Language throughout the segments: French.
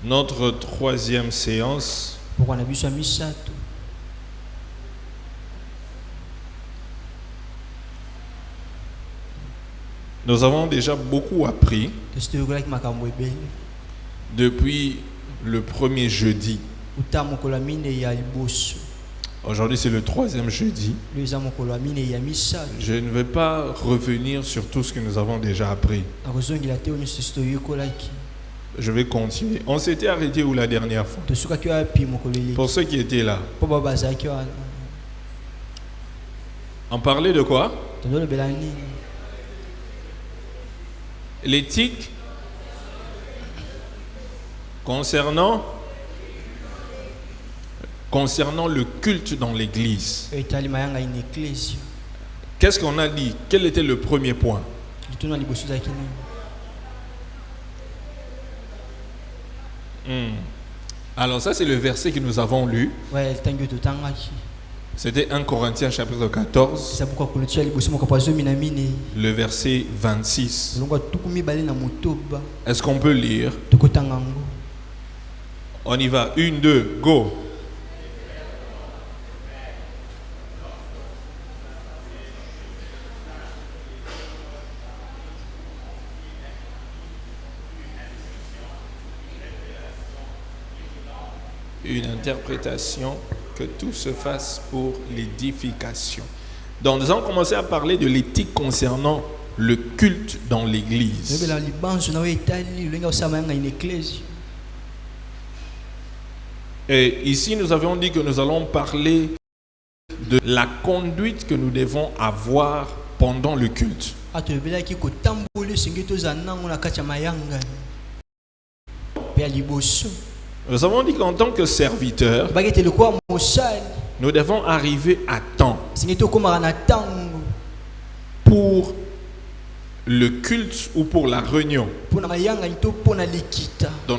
Notre troisième séance nous avons déjà beaucoup appris depuis le premier jeudi. Aujourd'hui c'est le troisième jeudi. Je ne vais pas revenir sur tout ce que nous avons déjà appris. Je vais continuer. On s'était arrêté où la dernière fois? Pour ceux qui étaient là. On parlait de quoi? L'éthique concernant le culte dans l'église. Qu'est-ce qu'on a dit? Quel était le premier point? Alors ça c'est le verset que nous avons lu. C'était 1 Corinthiens chapitre 14. Le verset 26. Est-ce qu'on peut lire? On y va. 1, 2, go. Une interprétation, que tout se fasse pour l'édification. Donc nous allons commencer à parler de l'éthique concernant le culte dans l'église. Et ici nous avions dit que nous allons parler de la conduite que nous devons avoir pendant le culte. Nous avons dit qu'en tant que serviteur, nous devons arriver à temps pour le culte ou pour la réunion. Donc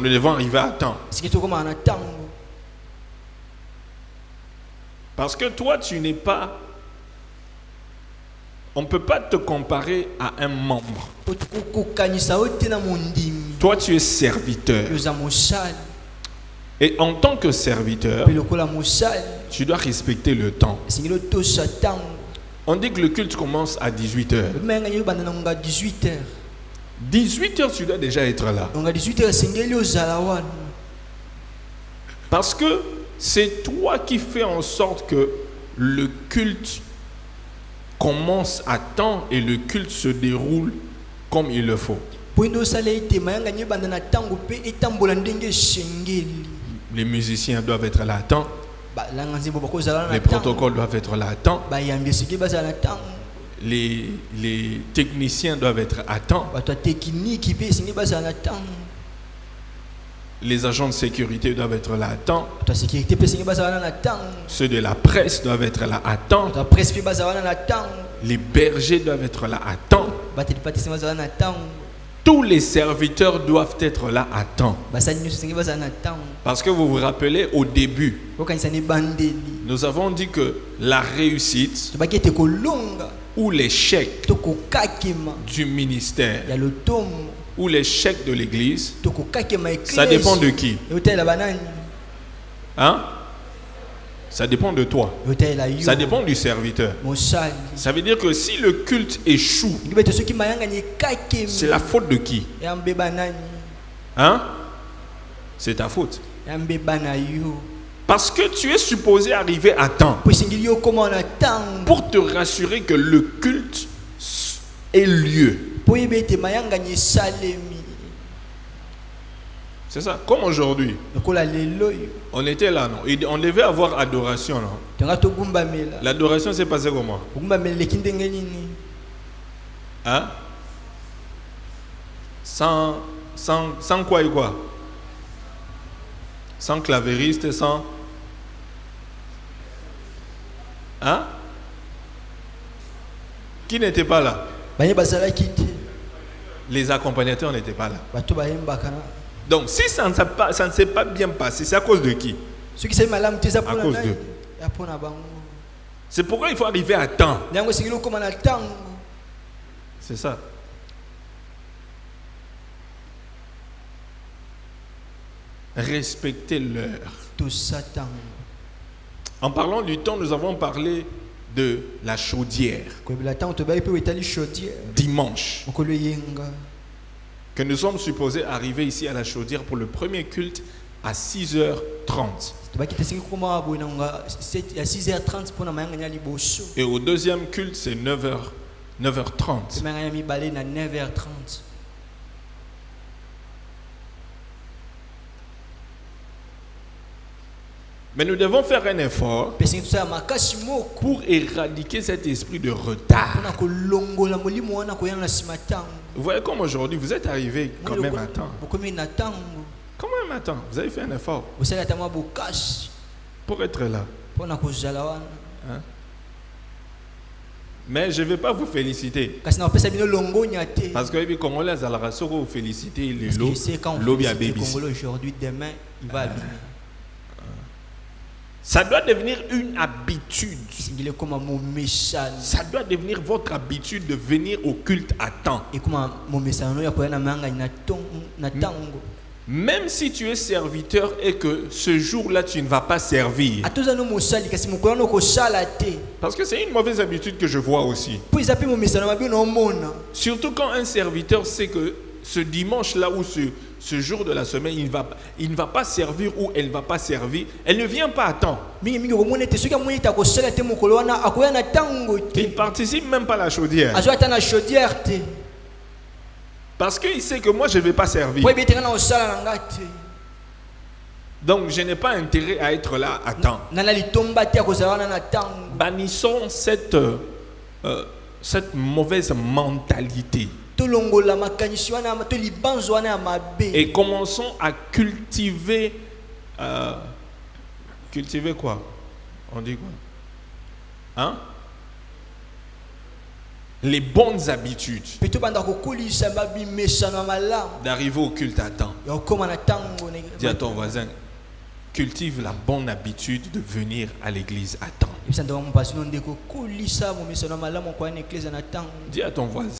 nous devons arriver à temps. Parce que toi, tu n'es pas... On ne peut pas te comparer à un membre. Toi, tu es serviteur. Et en tant que serviteur, tu dois respecter le temps. On dit que le culte commence à 18h. 18h, tu dois déjà être là. Parce que c'est toi qui fais en sorte que le culte commence à temps et le culte se déroule comme il le faut. Les musiciens doivent être là à temps. Les protocoles doivent être là à temps. Les techniciens doivent être à temps. Les agents de sécurité doivent être là à temps. Ceux de la presse doivent être là à temps. Les bergers doivent être là à temps. Tous les serviteurs doivent être là à temps. Parce que vous vous rappelez au début, nous avons dit que la réussite ou l'échec du ministère ou l'échec de l'église, ça dépend de qui? Hein? Ça dépend de toi. Ça dépend du serviteur. Ça veut dire que si le culte échoue, c'est la faute de qui? Hein? C'est ta faute. Parce que tu es supposé arriver à temps pour te rassurer que le culte ait lieu. C'est ça, comme aujourd'hui. On était là, non? Et on devait avoir adoration, non? L'adoration s'est passée comment? Hein? Sans quoi et quoi? Sans clavériste, sans... Hein? Qui n'était pas là? Les accompagnateurs n'étaient pas là. Donc si ça ne s'est pas bien passé, c'est à cause de qui? À cause d'eux. C'est pourquoi il faut arriver à temps. C'est ça. respecter l'heure. En parlant du temps, nous avons parlé de la chaudière. Dimanche. Que nous sommes supposés arriver ici à la chaudière pour le premier culte à 6h30. Et au deuxième culte, c'est 9h30. Mais nous devons faire un effort pour éradiquer cet esprit de retard. Vous voyez comme aujourd'hui, vous êtes arrivé quand même à temps. Quand même à temps, vous avez fait un effort pour être là. Hein? Mais je ne vais pas vous féliciter. Parce que les Congolais, vous féliciter les lobby à baby. Aujourd'hui, demain, il va abîmer. Ça doit devenir une habitude. Ça doit devenir votre habitude de venir au culte à temps. Même si tu es serviteur et que ce jour-là tu ne vas pas servir. Parce que c'est une mauvaise habitude que je vois aussi. Surtout quand un serviteur sait que ce dimanche-là ou ce jour de la semaine, il ne va pas servir ou elle ne va pas servir, elle ne vient pas à temps. Il ne participe même pas à la chaudière. Parce qu'il sait que moi je ne vais pas servir. Donc je n'ai pas intérêt à être là à temps. Bannissons cette mauvaise mentalité. Et commençons à cultiver. Cultiver quoi? On dit quoi? Hein? Les bonnes habitudes. D'arriver au culte à temps. Dis à ton voisin, cultive la bonne habitude de venir à l'église à temps. Dis à ton voisin,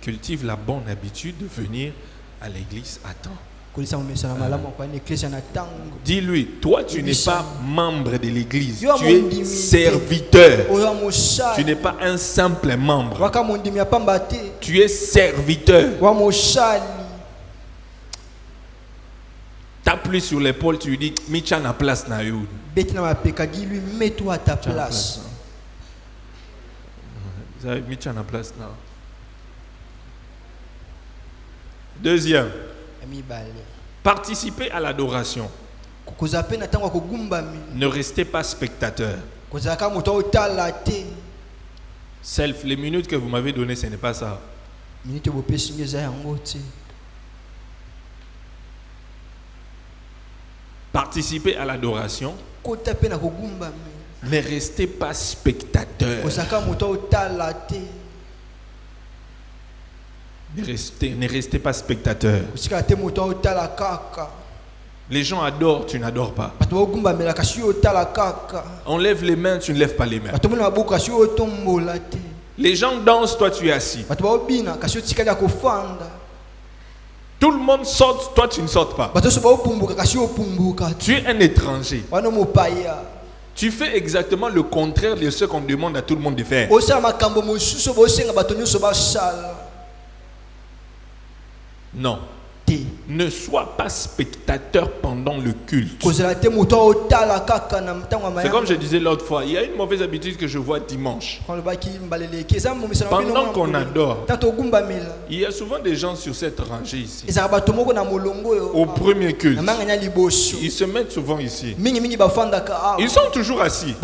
cultive la bonne habitude de venir à l'église à temps. Dis-lui, toi tu n'es pas membre de l'église, tu es serviteur. Tu n'es pas un simple membre. Tu es serviteur. Tape-lui sur l'épaule, tu lui dis, Micha na place na yo. Dis-lui, mets-toi à ta place. Vous avez Micha na place na. Deuxième. Participez à l'adoration. Ne restez pas spectateur. Self, les minutes que vous m'avez données, ce n'est pas ça. Participez à l'adoration. Ne restez pas spectateur. Ne restez pas spectateur. Les gens adorent, tu n'adores pas. On lève les mains, tu ne lèves pas les mains. Les gens dansent, toi tu es assis. Tout le monde saute, toi tu ne sautes pas. Tu es un étranger. Tu fais exactement le contraire de ce qu'on demande à tout le monde de faire. Non. Ne sois pas spectateur pendant le culte. C'est comme je disais l'autre fois, il y a une mauvaise habitude que je vois dimanche. Pendant qu'on adore, il y a souvent des gens sur cette rangée ici. Au premier culte, ils se mettent souvent ici. Ils sont toujours assis.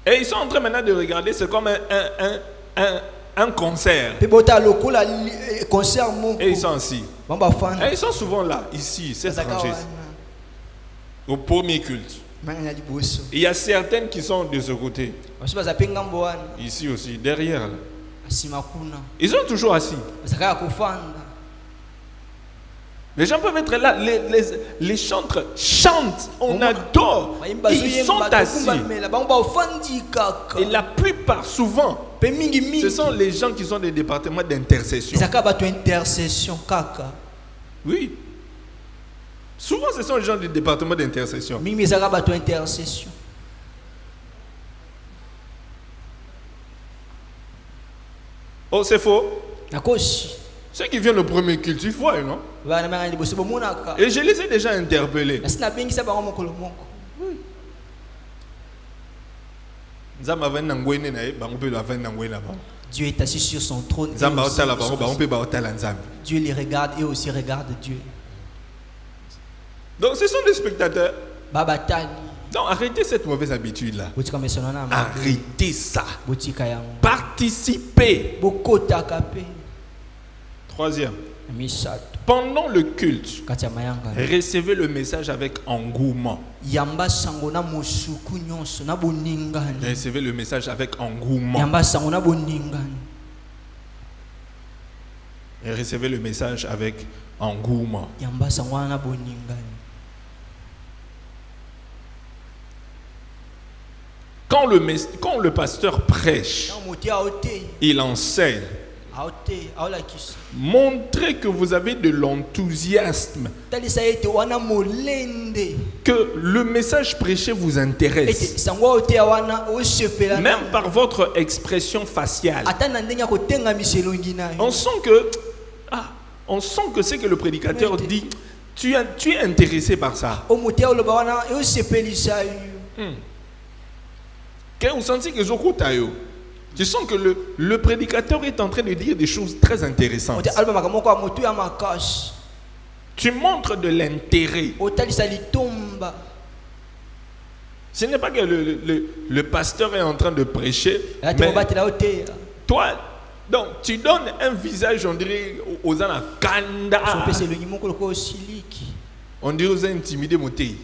Et ils sont en train maintenant de regarder, c'est comme un concert. Et ils sont assis. Et ils sont souvent là, ici, cette rangée. Au premier culte. Il y a certaines qui sont de ce côté. Ici aussi, derrière. Là. Ils sont toujours assis. Les gens peuvent être là, les chantres chantent, on adore, ils sont assis. Et la plupart, souvent, ce sont les gens qui sont des départements d'intercession. Oui. Souvent, ce sont les gens du département d'intercession. Oh, c'est faux. Ceux qui viennent au premier culte, ils voient, non? Et je les ai déjà interpellés. Dieu est assis sur son trône. Dieu les regarde et aussi regarde Dieu. Donc ce sont des spectateurs. Donc arrêtez cette mauvaise habitude-là. Arrêtez ça. Participez. Troisième. Pendant le culte, recevez le message avec engouement. Recevez le message avec engouement. Et recevez le message avec engouement. Quand le pasteur prêche, il enseigne. Montrez que vous avez de l'enthousiasme, que le message prêché vous intéresse, même par votre expression faciale. On sent que ce que le prédicateur dit, tu es intéressé par ça. Quand vous sentez que tu sens que le prédicateur est en train de dire des choses très intéressantes. Tu montres de l'intérêt. Ce n'est pas que le pasteur est en train de prêcher, mais toi, donc tu donnes un visage, on dirait, aux anakanda. On dirait aux intimidés motés.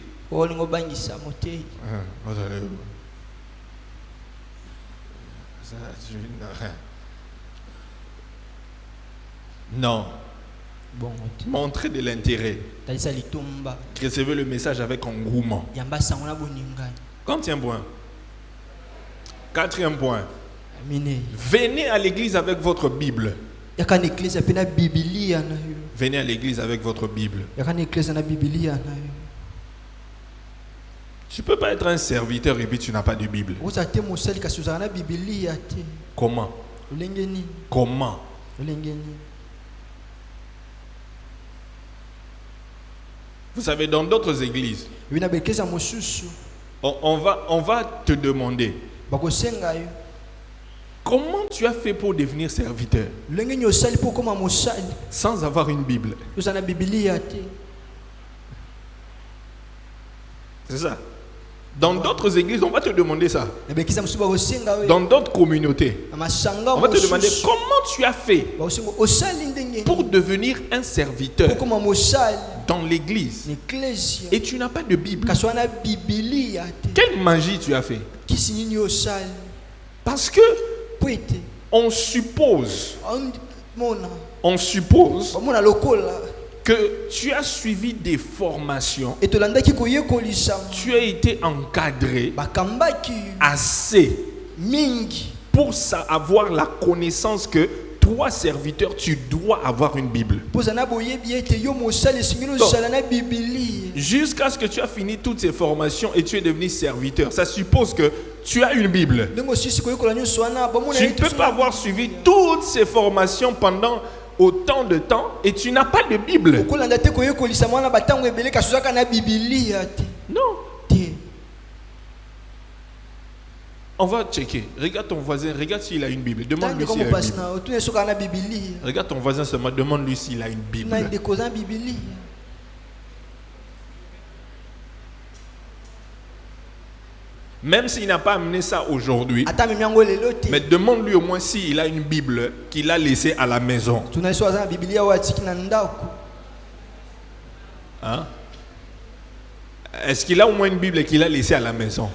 Non. Montrez de l'intérêt. Recevez le message avec engouement. Quatrième point. Quatrième point. Venez à l'église avec votre Bible. Venez à l'église avec votre Bible. Tu ne peux pas être un serviteur et puis tu n'as pas de Bible. Comment? Comment? Vous savez, dans d'autres églises, on va te demander comment tu as fait pour devenir serviteur sans avoir une Bible. C'est ça. Dans d'autres églises, on va te demander ça. Dans d'autres communautés, on va te demander comment tu as fait pour devenir un serviteur dans l'église et tu n'as pas de Bible. Quelle magie tu as fait? Parce que on suppose que tu as suivi des formations, tu as été encadré assez pour avoir la connaissance que toi, serviteur, tu dois avoir une Bible. Jusqu'à ce que tu as fini toutes ces formations et tu es devenu serviteur, ça suppose que tu as une Bible. Tu ne peux pas avoir suivi toutes ces formations pendant autant de temps et tu n'as pas de Bible. Non. On va checker. Regarde ton voisin, regarde s'il a une Bible. Demande-lui s'il a une Bible. Regarde ton voisin seulement, demande-lui s'il a une Bible. Même s'il n'a pas amené ça aujourd'hui, mais demande-lui au moins s'il a une Bible qu'il a laissée à la maison. Hein? Est-ce qu'il a au moins une Bible qu'il a laissée à la maison?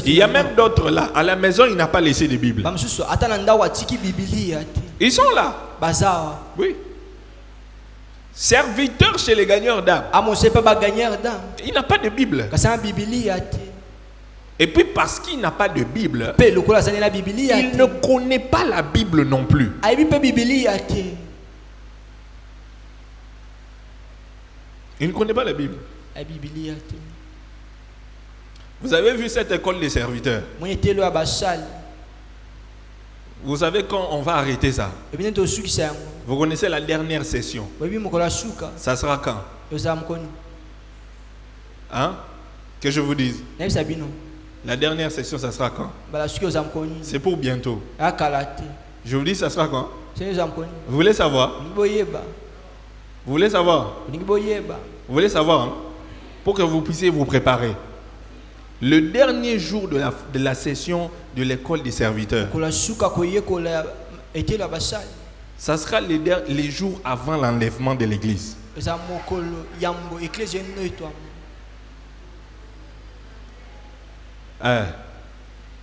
Il y a même d'autres là. À la maison, il n'a pas laissé de Bible. Ils sont là. Oui. Serviteur chez les gagneurs d'âme. Il n'a pas de Bible. Et puis parce qu'il n'a pas de Bible, il ne connaît pas la Bible non plus. Il ne connaît pas la Bible. Vous avez vu cette école des serviteurs? Vous savez quand on va arrêter ça? Vous connaissez la dernière session? Ça sera quand? Hein? Que je vous dise? La dernière session, ça sera quand? C'est pour bientôt. Je vous dis, ça sera quand? Vous voulez savoir? Vous voulez savoir? Vous voulez savoir, hein? Pour que vous puissiez vous préparer. Le dernier jour de la session de l'école des serviteurs, ça sera les jours avant l'enlèvement de l'église.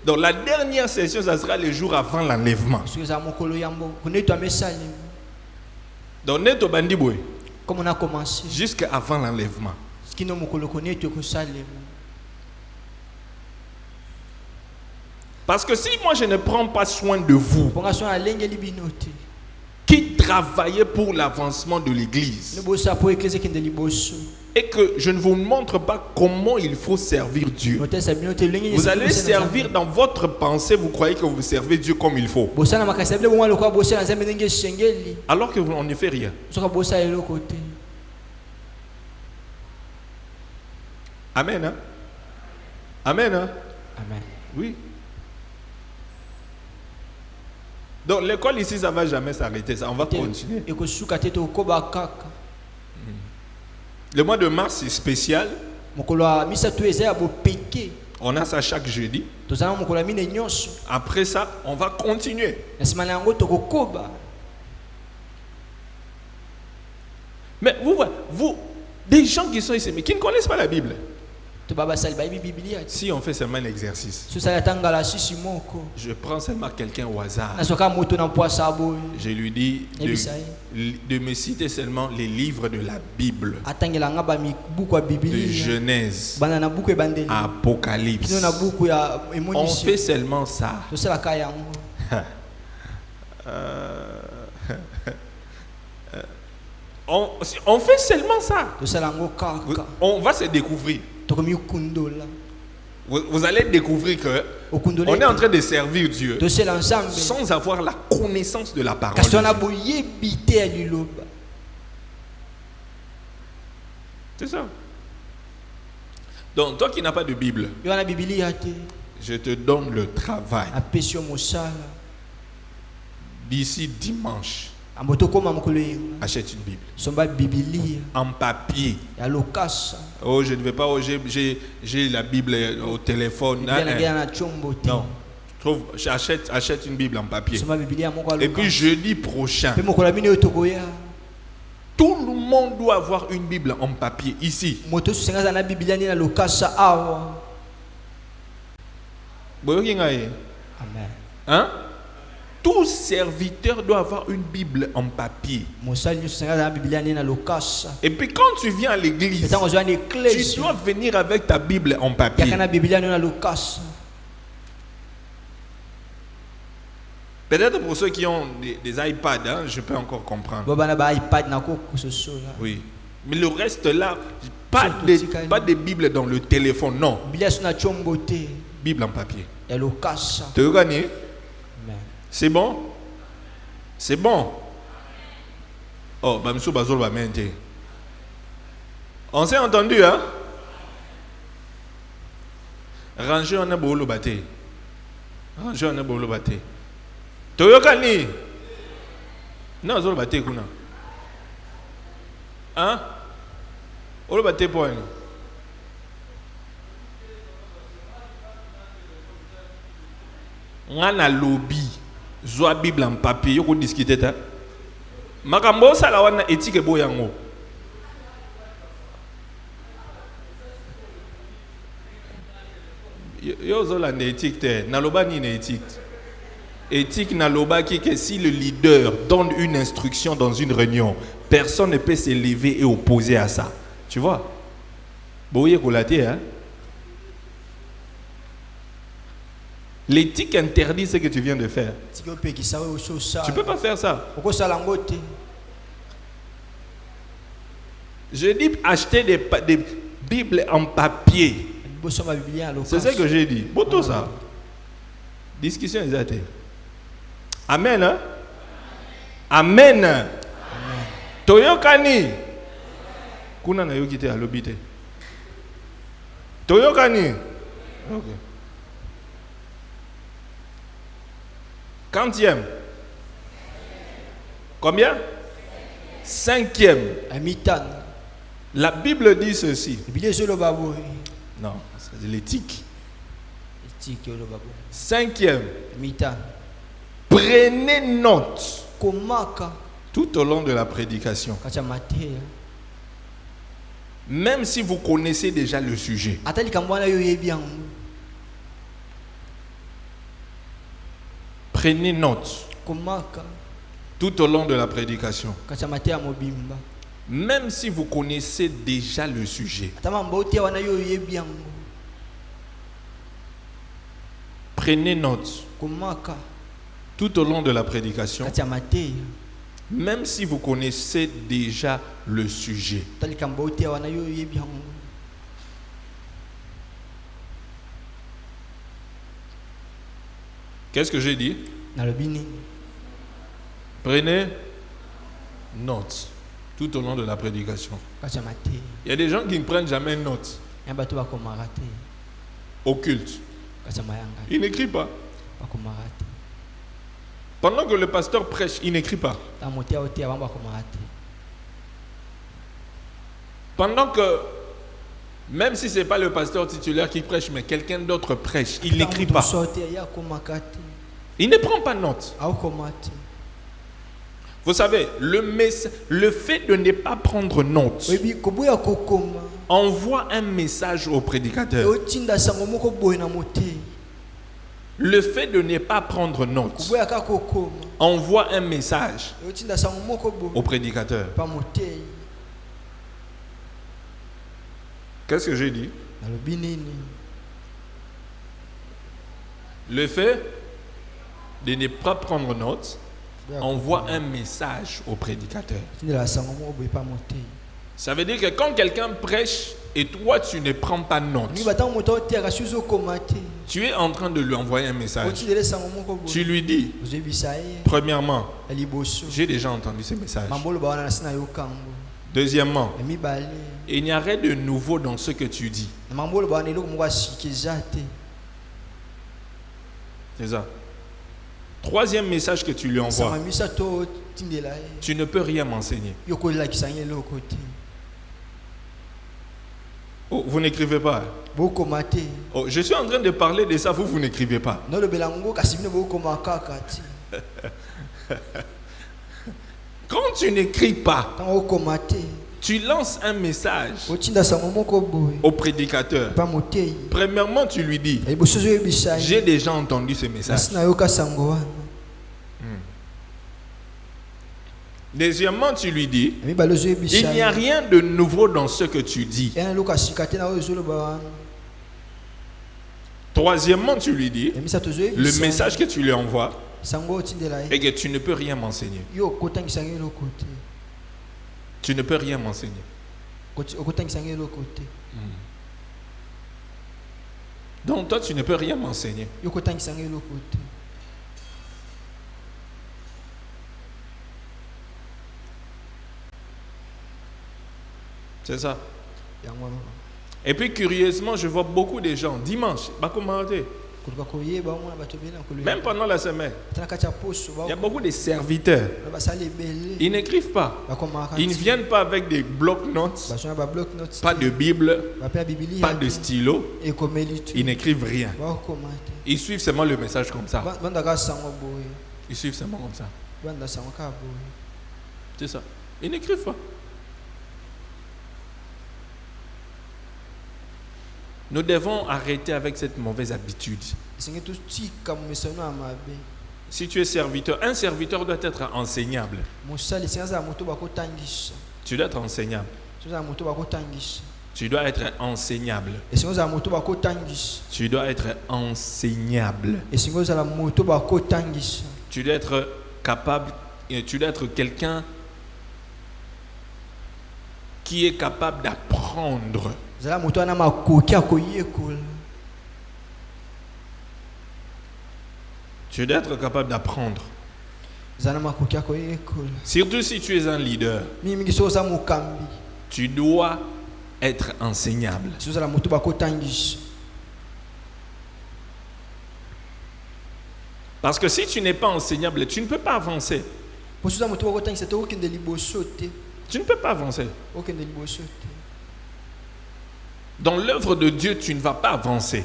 Donc la dernière session, ça sera les jours avant l'enlèvement. Donc neto bandiboué, comme on a commencé, jusqu'à avant l'enlèvement. Parce que si moi je ne prends pas soin de vous, qui travaillez pour l'avancement de l'église, et que je ne vous montre pas comment il faut servir Dieu, vous allez servir dans votre pensée, vous croyez que vous servez Dieu comme il faut, alors que on ne fait rien. Amen. Hein? Amen. Hein? Amen. Oui. Donc l'école ici, ça ne va jamais s'arrêter. On va continuer. Le mois de mars, c'est spécial. On a ça chaque jeudi. Après ça, on va continuer. Mais vous, des gens qui sont ici, mais qui ne connaissent pas la Bible, si on fait seulement un exercice, je prends seulement quelqu'un au hasard, je lui dis de me citer seulement les livres de la Bible, de Genèse, Apocalypse. On fait seulement ça. On fait seulement ça. On va se découvrir. Vous allez découvrir que on est en train de servir Dieu sans avoir la connaissance de la parole de Dieu. C'est ça. Donc toi qui n'as pas de Bible, je te donne le travail. D'ici dimanche, achète une Bible en papier. Oh, je ne vais pas, j'ai la Bible au téléphone. Non, achète une Bible en papier. Et puis jeudi prochain, tout le monde doit avoir une Bible en papier ici. Amen. Hein? Tout serviteur doit avoir une Bible en papier. Et puis quand tu viens à l'église, tu dois venir avec ta Bible en papier. Peut-être pour ceux qui ont des iPads, hein, je peux encore comprendre. Oui. Mais le reste là, pas de Bible dans le téléphone, non. Bible en papier. Tu veux gagner? C'est bon? C'est bon? Oh, on s'est entendu, hein? Ranger on a beau le battre. Ranger on a beau le battre. Tu veux gagner? Non, je le battre. Hein? On le battre pour nous. On a un lobby. Zoa Bible en papier, yo ko discuter ta. Makambo sala wana éthique boyango. Yo zola na éthique te, na loba ni na éthique. Éthique na loba qui que si le leader donne une instruction dans une réunion, personne ne peut s'élever et opposer à ça. Tu vois? Boye ko laté hein. L'éthique interdit ce que tu viens de faire. Tu ne peux pas faire ça. Je dis acheter des Bibles en papier. C'est ce que j'ai dit. Boto ça. Discussion exacte. Amen. Hein? Amen. Toyokani. Kuna na yokite alobite. Toyokani. Ok. 40e. Combien? 5e. La Bible dit ceci. Non, c'est l'éthique. 5e. Prenez note tout au long de la prédication. Même si vous connaissez déjà le sujet. Prenez note tout au long de la prédication. Même si vous connaissez déjà le sujet. Prenez note tout au long de la prédication. Même si vous connaissez déjà le sujet. Qu'est-ce que j'ai dit? Prenez note tout au long de la prédication. Il y a des gens qui ne prennent jamais note. Occulte. Il n'écrit pas. Pendant que le pasteur prêche, il n'écrit pas. Pendant que, même si ce n'est pas le pasteur titulaire qui prêche, mais quelqu'un d'autre prêche, il n'écrit pas. Il ne prend pas note. Vous savez, le fait de ne pas prendre note envoie un message au prédicateur. Le fait de ne pas prendre note envoie un message au prédicateur. Qu'est-ce que j'ai dit? Le fait de ne pas prendre note envoie un message au prédicateur. Ça veut dire que quand quelqu'un prêche et toi tu ne prends pas note, tu es en train de lui envoyer un message. Tu lui dis, premièrement, j'ai déjà entendu ce message. Deuxièmement, il n'y a rien de nouveau dans ce que tu dis. C'est ça. Troisième message que tu lui envoies, tu ne peux rien m'enseigner. Oh, vous n'écrivez pas. Oh, je suis en train de parler de ça, vous n'écrivez pas. Quand tu n'écris pas, tu lances un message au prédicateur. Premièrement, tu lui dis, j'ai déjà entendu ce message. Deuxièmement, tu lui dis, il n'y a rien de nouveau dans ce que tu dis. Troisièmement, tu lui dis, le message que tu lui envoies et que tu ne peux rien m'enseigner. Tu ne peux rien m'enseigner. Donc toi, tu ne peux rien m'enseigner. C'est ça. Et puis curieusement, je vois beaucoup de gens dimanche, même pendant la semaine, il y a beaucoup de serviteurs. Ils n'écrivent pas. Ils ne viennent pas avec des bloc-notes, pas de Bible, pas de stylo. Ils n'écrivent rien. Ils suivent seulement le message comme ça. Ils suivent seulement comme ça. C'est ça. Ils n'écrivent pas. Nous devons arrêter avec cette mauvaise habitude. Si tu es serviteur, un serviteur doit être enseignable. Tu dois être enseignable. Tu dois être enseignable. Tu dois être enseignable. Tu dois être capable, tu dois être quelqu'un qui est capable d'apprendre. Tu dois être capable d'apprendre. Surtout si tu es un leader. Tu dois être enseignable. Parce que si tu n'es pas enseignable, tu ne peux pas avancer. Tu ne peux pas avancer. Dans l'œuvre de Dieu, tu ne vas pas avancer.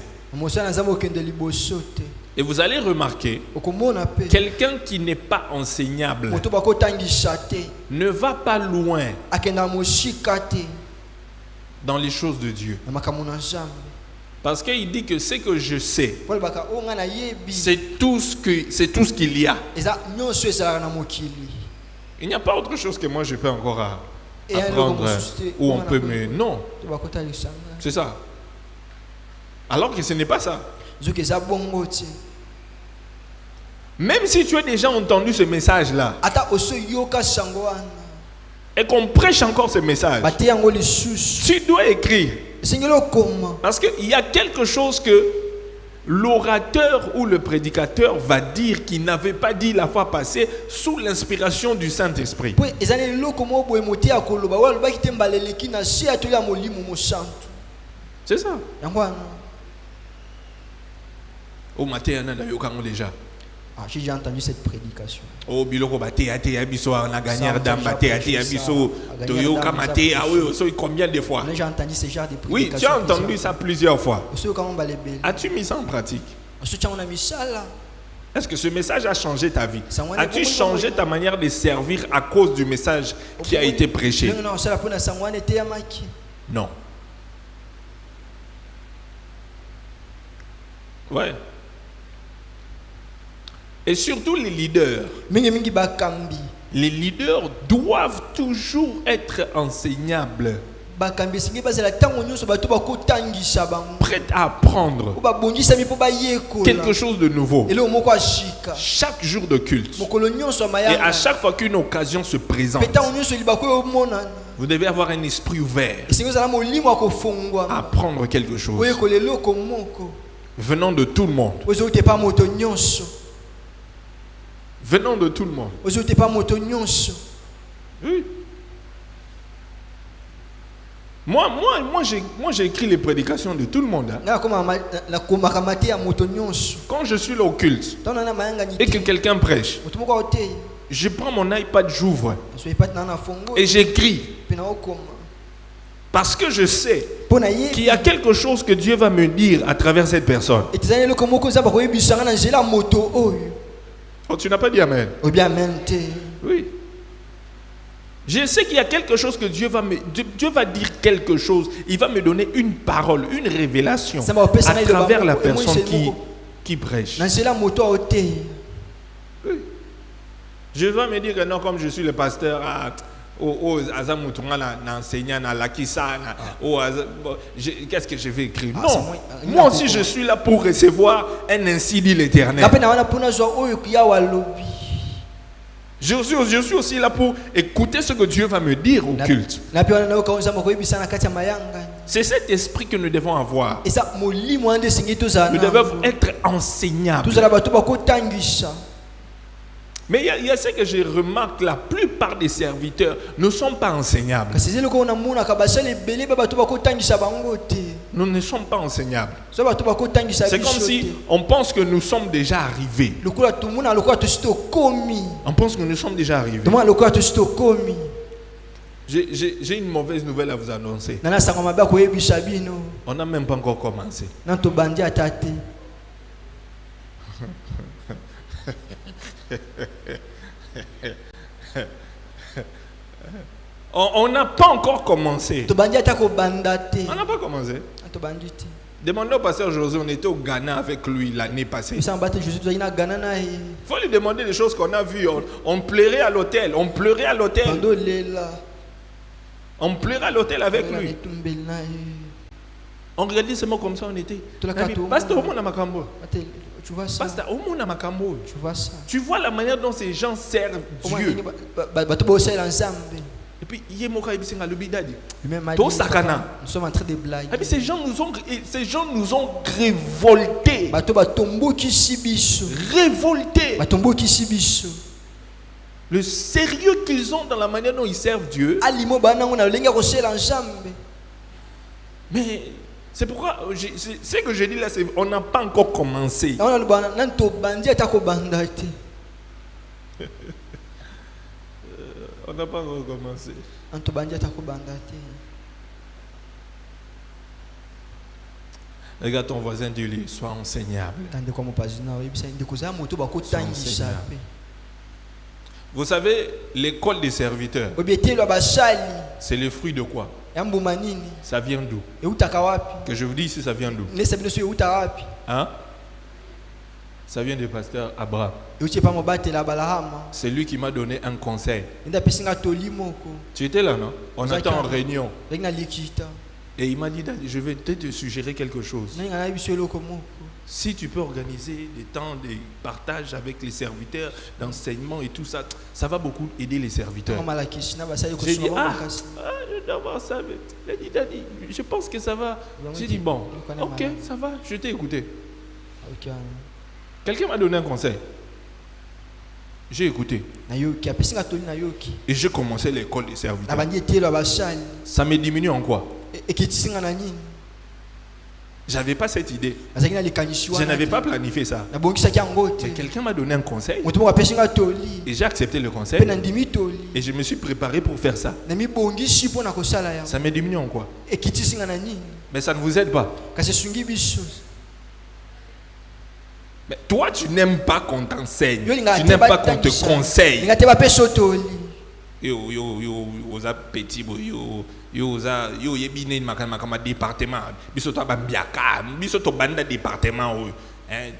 Et vous allez remarquer, quelqu'un qui n'est pas enseignable ne va pas loin dans les choses de Dieu. Parce qu'il dit que ce que je sais, c'est tout ce qu'il y a. Il n'y a pas autre chose que moi je peux encore apprendre ou on peut me... Non. C'est ça. Alors que ce n'est pas ça. Même si tu as déjà entendu ce message-là, et qu'on prêche encore ce message, tu dois écrire. Parce qu'il y a quelque chose que l'orateur ou le prédicateur va dire qu'il n'avait pas dit la fois passée sous l'inspiration du Saint-Esprit. C'est ça. Au matin, déjà. J'ai déjà entendu cette prédication. Oh, biloko baté até biso na gagnère dame baté até biso toyoka maté ah oui, combien de fois? J'ai entendu ce genre de prédication. Oui, tu as entendu ça plusieurs fois. As-tu mis ça en pratique? Est-ce que ce message a changé ta vie? As-tu changé ta manière de servir à cause du message qui a été prêché? Non. Ouais. Et surtout les leaders. Les leaders doivent toujours être enseignables. Prêts à apprendre quelque chose de nouveau. Chaque jour de culte. Et à chaque fois qu'une occasion se présente, vous devez avoir un esprit ouvert à apprendre quelque chose. Venant de tout le monde. Venant de tout le monde. Oui. Moi j'ai écrit les prédications de tout le monde. Hein. Quand je suis là au culte et que quelqu'un prêche, je prends mon iPad, j'ouvre et j'écris. Parce que je sais qu'il y a quelque chose que Dieu va me dire à travers cette personne. Oh, tu n'as pas dit amen. Oui. Je sais qu'il y a quelque chose que Dieu va dire quelque chose. Il va me donner une parole, une révélation à travers la personne qui prêche. Oui. Je vais me dire que non, comme je suis le pasteur, qu'est-ce que je vais écrire? Non. Moi aussi je suis là pour recevoir un ainsi dit l'Éternel. Je suis aussi là pour écouter ce que Dieu va me dire au culte. C'est cet esprit que nous devons avoir. Nous devons être enseignables. Mais il y a ce que je remarque, la plupart des serviteurs ne sont pas enseignables. Nous ne sommes pas enseignables. C'est comme si on pense que nous sommes déjà arrivés. On pense que nous sommes déjà arrivés. J'ai une mauvaise nouvelle à vous annoncer. On n'a même pas encore commencé. On n'a pas encore commencé. On n'a pas commencé. Demandez au pasteur José, on était au Ghana avec lui l'année passée. Il faut lui demander des choses qu'on a vues. On pleurait à l'hôtel. On pleurait à l'hôtel. On pleurait à l'hôtel avec lui. On regardait seulement comme ça on était. Pasteur, tu vois ça? Tu vois la manière dont ces gens servent Dieu. Et puis, il y a mon frère qui nous sommes en train de blaguer. Et puis, ces gens nous ont révoltés. Révoltés. Le sérieux qu'ils ont dans la manière dont ils servent Dieu. Mais c'est pourquoi, ce que je dis là, on n'a pas encore commencé. On n'a pas encore commencé. Regarde ton voisin, dis-lui, sois enseignable. Vous savez, l'école des serviteurs, c'est le fruit de quoi? Ça vient d'où? Que je vous dis ici, ça vient d'où? Hein? Ça vient du pasteur Abraham. C'est lui qui m'a donné un conseil. Tu étais là, non? On était en réunion. Et il m'a dit, je vais te suggérer quelque chose. Si tu peux organiser des temps de partage avec les serviteurs, d'enseignement et tout ça, ça va beaucoup aider les serviteurs. J'ai dit, je dois voir ça. Il a dit, Daddy, je pense que ça va. J'ai dit, bon, ok, ça va, je t'ai écouté. Quelqu'un m'a donné un conseil. J'ai écouté. Et j'ai commencé l'école des serviteurs. Ça me diminue en quoi? J'avais pas cette idée. Je n'avais pas planifié ça. Mais quelqu'un m'a donné un conseil. Et j'ai accepté le conseil. Et je me suis préparé pour faire ça. Ça me diminue en quoi? Mais ça ne vous aide pas. Mais toi, tu n'aimes pas qu'on t'enseigne. Tu n'aimes pas qu'on te conseille.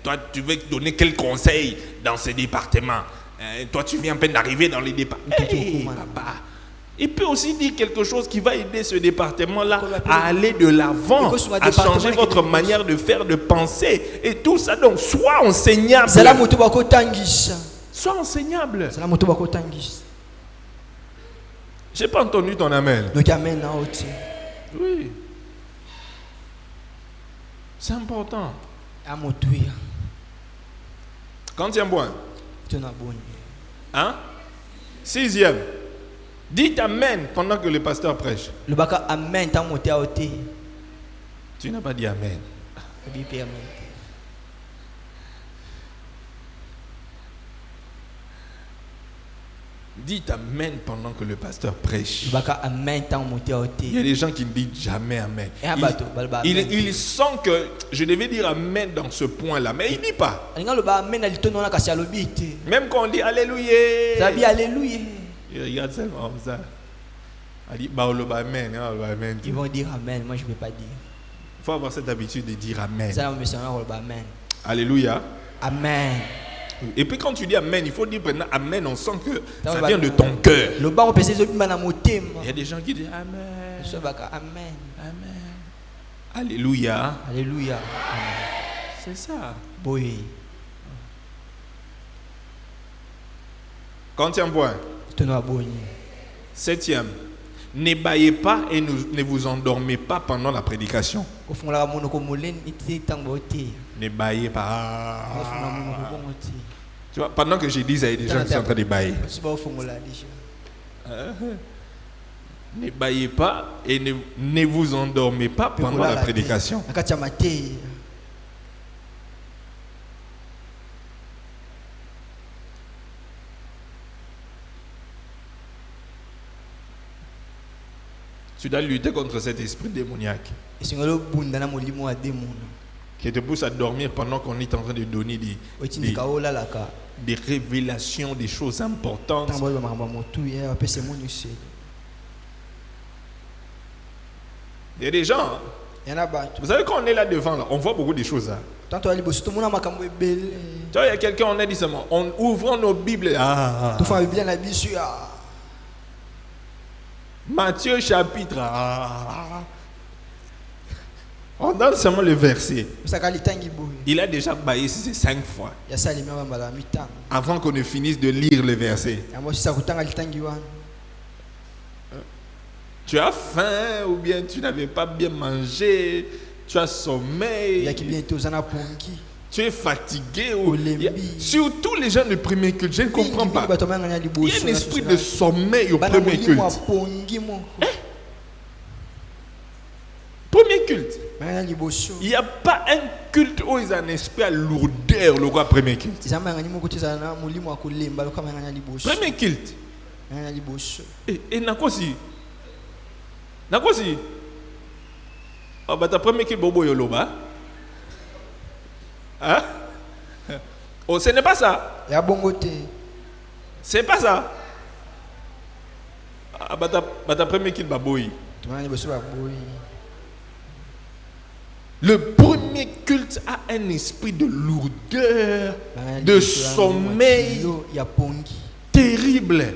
Toi, tu veux donner quel conseil dans ce département? Toi, tu viens à peine d'arriver dans les départements. Papa. Il peut aussi dire quelque chose qui va aider ce département-là à aller de l'avant, à changer votre manière de faire, de penser et tout ça. Donc, sois enseignable. Sois enseignable. J'ai pas entendu ton amen. Oui. C'est important. Quantième point? Hein? 6e. Dites amen pendant que le pasteur prêche. Tu n'as pas dit amen. Dites amen pendant que le pasteur prêche. Il y a des gens qui ne disent jamais amen. Il sent que je devais dire amen dans ce point-là, mais il ne dit pas. Même quand on dit alléluia. Il regarde seulement comme ça. Il dit amen. Ils vont dire amen, moi je ne vais pas dire. Il faut avoir cette habitude de dire amen. Alléluia. Amen. Et puis quand tu dis amen, il faut dire amen, on sent que ça vient de ton cœur. Il y a des gens qui disent amen. Amen. Alléluia. Alléluia. C'est ça. Oui. Quantième point? 7e. Ne baillez pas et ne vous endormez pas pendant la prédication. Ne baillez pas. Tu vois, pendant que je dis ça, il y a des gens qui sont en train de bailler. Ne baillez pas et ne vous endormez pas pendant la prédication. Tu dois lutter contre cet esprit démoniaque qui te pousse à dormir pendant qu'on est en train de donner des révélations, des choses importantes. Il y a des gens, vous savez, quand on est là devant, là, on voit beaucoup de choses. Hein. Tu vois, il y a quelqu'un, on a dit seulement, en ouvrant nos Bibles. Matthieu chapitre. On donne seulement le verset. Il a déjà baillé 5 fois. Avant qu'on ne finisse de lire le verset. Tu as faim ou bien tu n'avais pas bien mangé, tu as sommeil. Tu es fatigué. Surtout les gens du premier culte, je ne comprends pas. Il y a un esprit de sommeil au premier culte. Premier culte. Il n'y a pas un culte où il y a un esprit à lourdeur, le roi premier culte. Premier culte. Et Nakosi. Nakosi. Oh, bah, ta premier culte, Bobo Yoloba. Hein? Oh, ce n'est pas ça. C'est pas ça. Ah, bah, ta premier culte, Baboui. Le premier culte a un esprit de lourdeur, de sommeil terrible.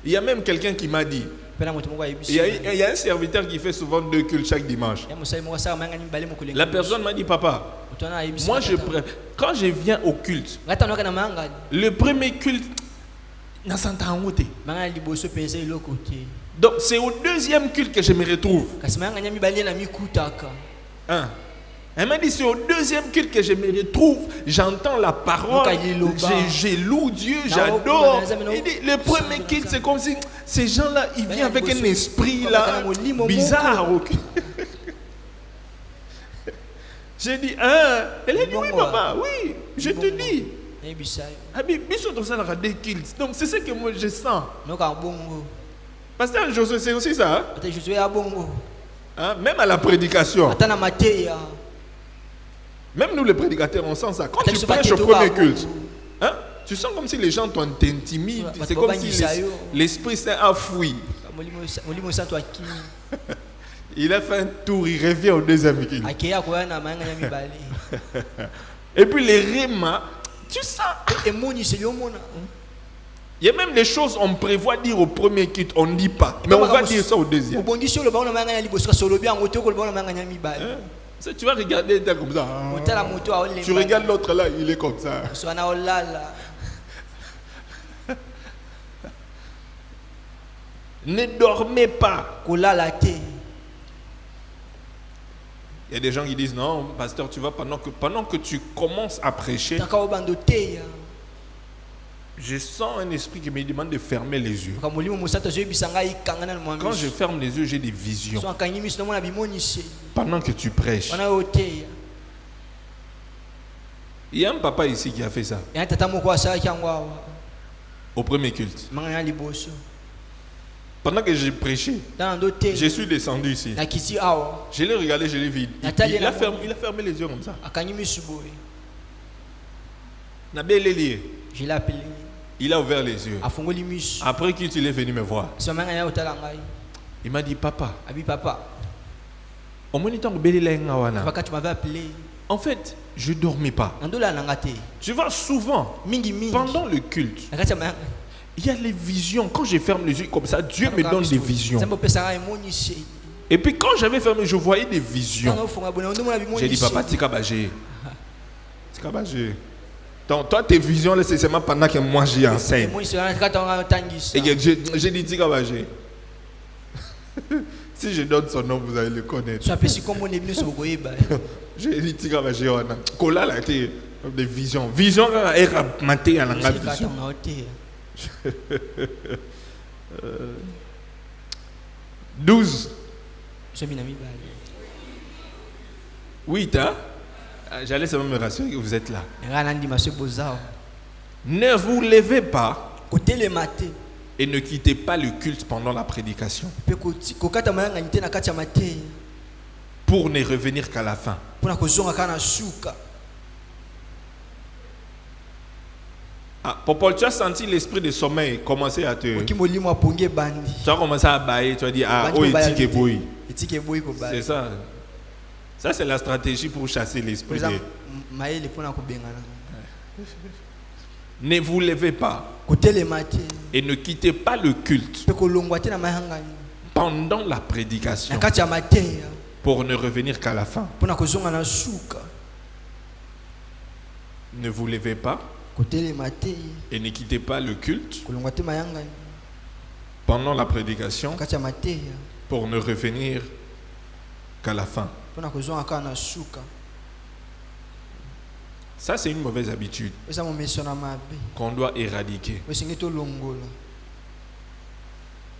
Il y a même quelqu'un qui m'a dit, il y a un serviteur qui fait souvent 2 cultes chaque dimanche. La personne m'a dit, papa, moi quand je viens au culte, le premier culte, donc c'est au deuxième culte que je me retrouve. Elle m'a dit, c'est au deuxième culte que je me retrouve, j'entends la parole, je loue Dieu, j'adore. Il dit, le premier culte, c'est comme si ces gens-là, ils viennent avec un esprit là, bizarre. J'ai dit, elle a dit, oui papa, oui, je te dis. Donc c'est ce que moi je sens. Pasteur Josué, c'est aussi ça. Même à la prédication. Même nous les prédicateurs, on sent ça. Quand tu prêches au premier culte, tu sens comme si les gens t'intimident. C'est comme si l'Esprit Saint a fui. Il a fait un tour, il revient au deuxième culte. Et puis les rémas, tu sens. Il y a même des choses on prévoit dire au premier culte, on ne dit pas. Mais on va dire ça au deuxième. Tu vas regarder comme ça. Tu regardes l'autre là, il est comme ça. Ne dormez pas. Il y a des gens qui disent non, pasteur, tu vas pendant que tu commences à prêcher, je sens un esprit qui me demande de fermer les yeux. Quand je ferme les yeux, j'ai des visions. Pendant que tu prêches. Il y a un papa ici qui a fait ça. Au premier culte. Pendant que j'ai prêché, je suis descendu ici. Je l'ai regardé, je l'ai vu. Il a fermé les yeux comme ça. Je l'ai appelé. Il a ouvert les yeux. Après qu'il est venu me voir. Il m'a dit, papa. Au moment où tu m'avais appelé. En fait, je ne dormais pas. Tu vois, souvent, pendant le culte, il y a les visions. Quand je ferme les yeux comme ça, Dieu me donne des visions. Et puis quand j'avais fermé, je voyais des visions. J'ai dit, papa, Tikabagé. Donc, toi, tes visions, c'est seulement pendant que moi j'y enseigne. Et j'ai dit, Tikabagé. Si je donne son nom, vous allez le connaître. J'ai dit, Tikabagé, Kola a été des visions. Visions, elle a maté à la vision. 12. 8, hein? J'allais seulement me rassurer que vous êtes là. Ne vous levez pas et ne quittez pas le culte pendant la prédication pour ne revenir qu'à la fin. Popol, tu as senti l'esprit de sommeil commencer à te... Tu as commencé à bailler, tu as dit, c'est ça. Ça, c'est la stratégie pour chasser l'esprit. Ne vous levez pas et ne quittez pas le culte pendant la prédication pour ne revenir qu'à la fin. Ne vous levez pas et ne quittez pas le culte pendant la prédication pour ne revenir qu'à la fin. Ne vous levez pas et ne quittez pas le culte pendant la prédication pour ne revenir qu'à la fin. Ne vous levez pas et ne quittez pas le culte pendant la prédication pour ne revenir qu'à la fin. Ne vous levez pas et ne quittez pas le culte pendant la prédication pour ne revenir qu'à la fin. pendant la prédication pour ne revenir qu'à la fin. Ça, c'est une mauvaise habitude qu'on doit éradiquer.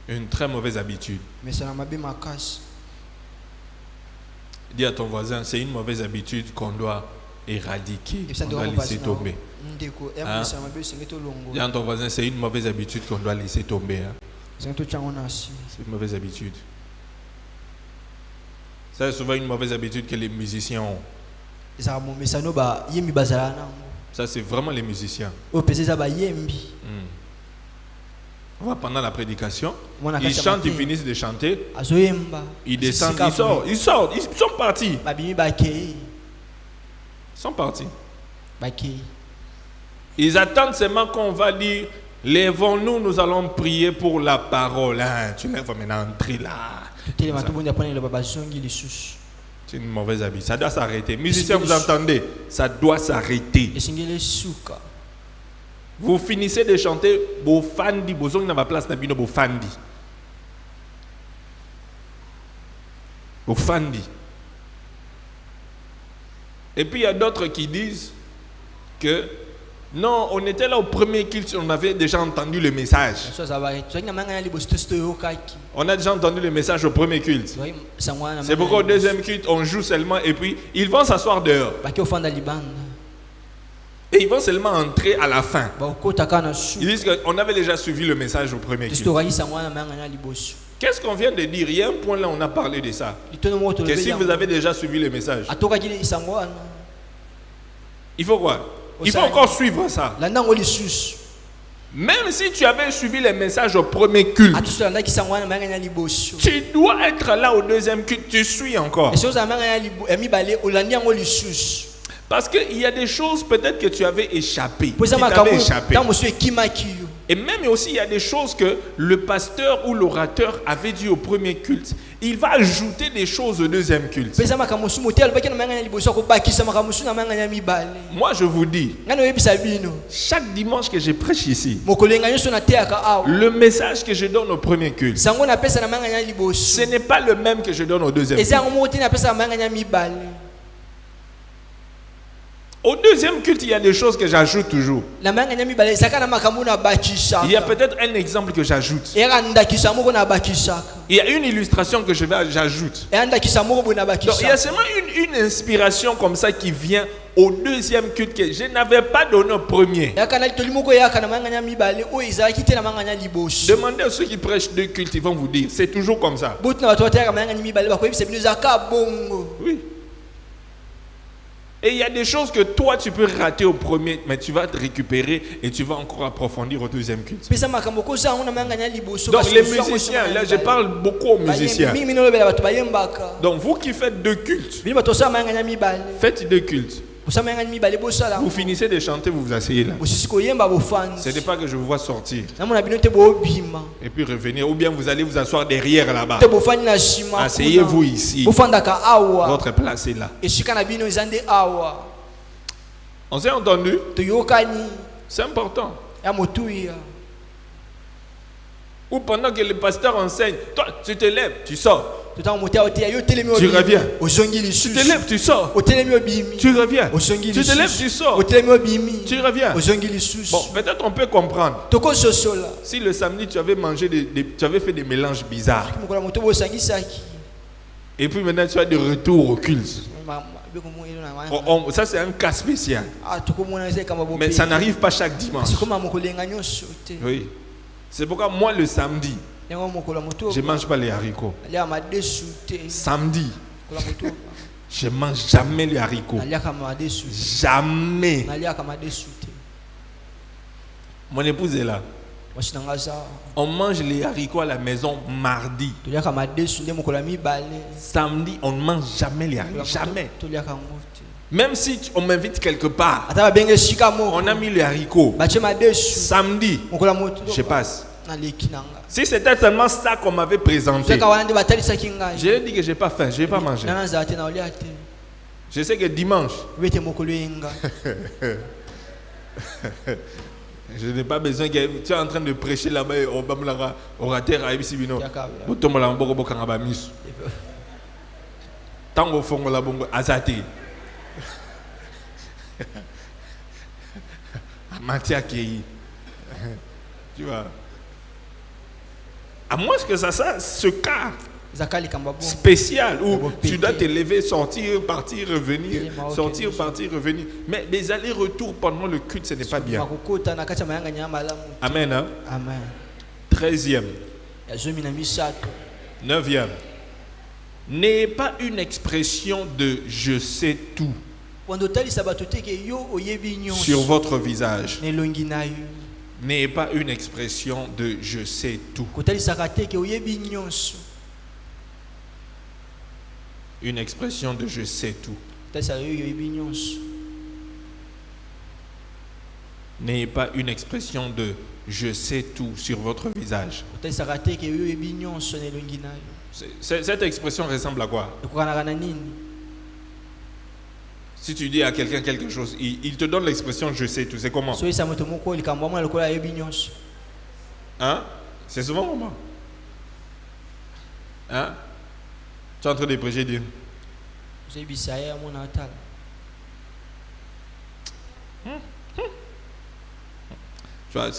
Une très mauvaise habitude. Dis à ton voisin, c'est une mauvaise habitude qu'on doit éradiquer, qu'on doit laisser tomber. Hein? Dis à ton voisin, c'est une mauvaise habitude qu'on doit laisser tomber. Hein? C'est une mauvaise habitude. C'est souvent une mauvaise habitude que les musiciens ont. Ça, c'est vraiment les musiciens. On va pendant la prédication, ils chantent, ils finissent de chanter, ils descendent, ils sortent, ils sont partis. Ils sont partis. Ils attendent seulement qu'on va dire, lèvons-nous, nous allons prier pour la parole. Hein, tu vas maintenant entrer là. C'est une mauvaise habitude. Ça doit s'arrêter. Musiciens, vous entendez? Ça doit s'arrêter. Vous finissez de chanter, vous fandi, vous avez ma place, vous fandi. Vous fandi. Et puis il y a d'autres qui disent que non, on était là au premier culte, on avait déjà entendu le message. On a déjà entendu le message au premier culte. C'est pourquoi au deuxième culte, on joue seulement et puis ils vont s'asseoir dehors. Et ils vont seulement entrer à la fin. Ils disent qu'on avait déjà suivi le message au premier culte. Qu'est-ce qu'on vient de dire? Il y a un point là, on a parlé de ça. Que si vous avez déjà suivi le message, il faut quoi? Il faut encore suivre ça. Même si tu avais suivi les messages au premier culte, tu dois être là au deuxième culte, tu suis encore. Parce qu'il y a des choses peut-être que tu avais échappé. Et même aussi, il y a des choses que le pasteur ou l'orateur avait dit au premier culte. Il va ajouter des choses au deuxième culte. Moi, je vous dis, chaque dimanche que je prêche ici, le message que je donne au premier culte, ce n'est pas le même que je donne au deuxième culte. Au deuxième culte, il y a des choses que j'ajoute toujours. Il y a peut-être un exemple que j'ajoute. Il y a une illustration que j'ajoute. Donc, il y a seulement une inspiration comme ça qui vient au deuxième culte que je n'avais pas donné au premier. Demandez à ceux qui prêchent deux cultes, ils vont vous dire, c'est toujours comme ça. Oui. Et il y a des choses que toi tu peux rater au premier, mais tu vas te récupérer et tu vas encore approfondir au deuxième culte. Donc les musiciens, là je parle beaucoup aux musiciens. Donc vous qui faites deux cultes, faites deux cultes. Vous finissez de chanter, vous vous asseyez là. Ce n'est pas que je vous vois sortir et puis revenir, ou bien vous allez vous asseoir derrière là-bas. Asseyez-vous ici. Votre place est là. On s'est entendu? C'est important. Ou pendant que le pasteur enseigne, toi tu te lèves, tu sors. Tu reviens. Tu te lèves, tu sors. Tu reviens. Tu te lèves, tu sors. Tu reviens. Bon, peut-être on peut comprendre. Si le samedi tu avais mangé tu avais fait des mélanges bizarres. Et puis maintenant tu as de retour au culte. Ça c'est un cas spécial. Mais ça n'arrive pas chaque dimanche. Oui. C'est pourquoi moi le samedi, je ne mange pas les haricots. Samedi, je ne mange jamais les haricots. Jamais. Mon épouse est là. On mange les haricots à la maison mardi. Samedi, on ne mange jamais les haricots. Jamais. Même si on m'invite quelque part, on a mis les haricots. Samedi, je passe. Si c'était seulement ça qu'on m'avait présenté, j'ai dit que je n'ai pas faim, je ne vais pas manger. Je sais que dimanche, Je n'ai pas besoin que tu es en train de prêcher là-bas au orateur à Ibisibino. Tant au fond la bongo azati. Matia Kei. Tu vois. À moins que ça ce cas spécial où tu dois te lever, sortir, partir, revenir, sortir, partir, revenir. Mais les allers-retours pendant le culte, ce n'est pas bien. Amen. Hein? Amen. 13e. 9e. N'est pas une expression de je sais tout sur votre visage. N'est pas une expression de je sais tout. Une expression de je sais tout. N'est pas une expression de je sais tout sur votre visage. Cette expression ressemble à quoi? Si tu dis à quelqu'un quelque chose, il te donne l'expression je sais tout. C'est comment? Hein? C'est souvent comment? Hein? Tu es en train de prêcher Dieu. Tu vois,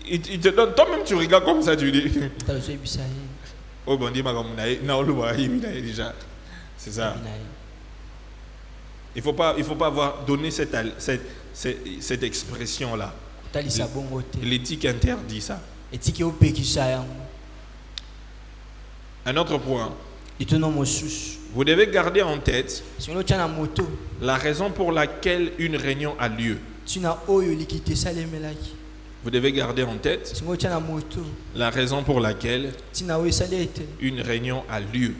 il te donne, toi-même tu regardes comme ça, tu dis. Oh bon, dis-moi comme déjà. C'est ça. Il faut pas avoir donné cette expression-là. L'éthique interdit ça. Un autre point. Vous devez garder en tête la raison pour laquelle une réunion a lieu. Vous devez garder en tête la raison pour laquelle une réunion a lieu.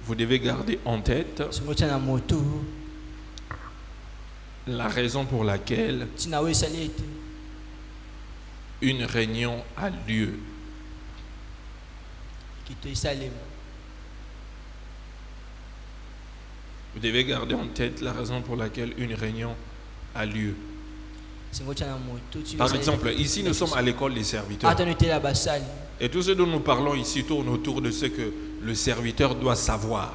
Vous devez garder en tête la raison pour laquelle une réunion a lieu. Vous devez garder en tête la raison pour laquelle une réunion a lieu. Par exemple, ici nous sommes à l'école des serviteurs. Et tout ce dont nous parlons ici tourne autour de ce que le serviteur doit savoir.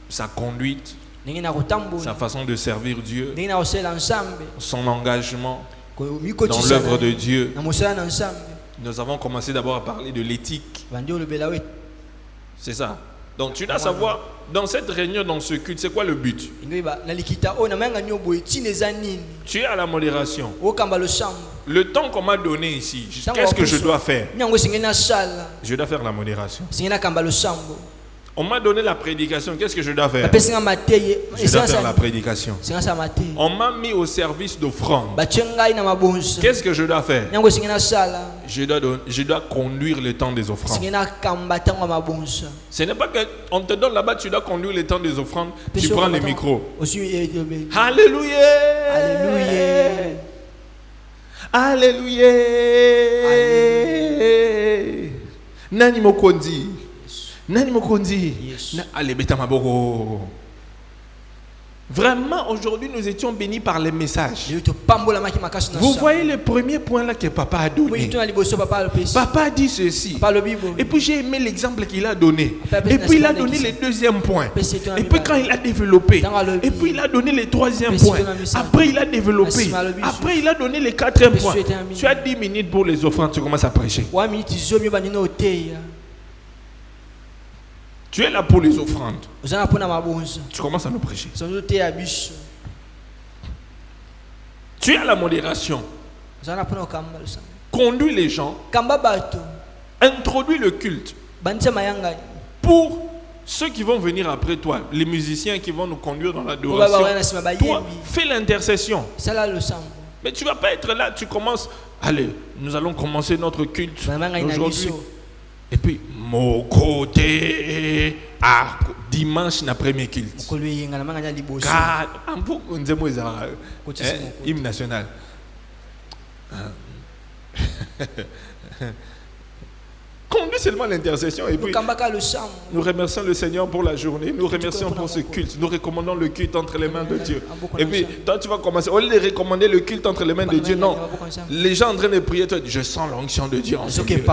Sa conduite, sa façon de servir Dieu, son engagement dans l'œuvre de Dieu. Nous avons commencé d'abord à parler de l'éthique. C'est ça. Donc tu dois savoir, dans cette réunion, dans ce culte, c'est quoi le but? Tu es à la modération. Le temps qu'on m'a donné ici, qu'est-ce que je dois faire? Je dois faire la modération. On m'a donné la prédication, qu'est-ce que je dois faire? Je dois faire la prédication. On m'a mis au service d'offrande. Qu'est-ce que je dois faire? Je dois conduire le temps des offrandes. Ce n'est pas qu'on te donne là-bas, tu dois conduire le temps des offrandes, tu prends le micro. Alléluia! Alléluia! Nani mokondi? Nani mokondi? Allez, beta maboko. Vraiment, aujourd'hui, nous étions bénis par les messages. Vous voyez le premier point là que papa a donné. Papa a dit ceci. Et puis j'ai aimé l'exemple qu'il a donné. Et puis il a donné le deuxième point. Et puis quand il a développé. Et puis il a donné le troisième point. Après il a développé. Après il a donné le quatrième point. Tu as 10 minutes pour les offrandes, tu commences à prêcher. Tu es là pour les offrandes. Tu commences à nous prêcher. Tu es à la modération. Conduis les gens. Introduis le culte. Pour ceux qui vont venir après toi, les musiciens qui vont nous conduire dans l'adoration. Toi, fais l'intercession. Mais tu ne vas pas être là, tu commences. Allez, nous allons commencer notre culte aujourd'hui. Et puis, mon côté, dimanche, après-midi culte. Hymne national. Conduis seulement l'intercession et puis nous remercions le Seigneur pour la journée. Nous remercions pour ce culte. Nous recommandons le culte entre les mains de Dieu. Et puis toi tu vas commencer. Au lieu de recommander le culte entre les mains de Dieu, non. Les gens en train de prier, toi, je sens l'onction de Dieu en ce lieu.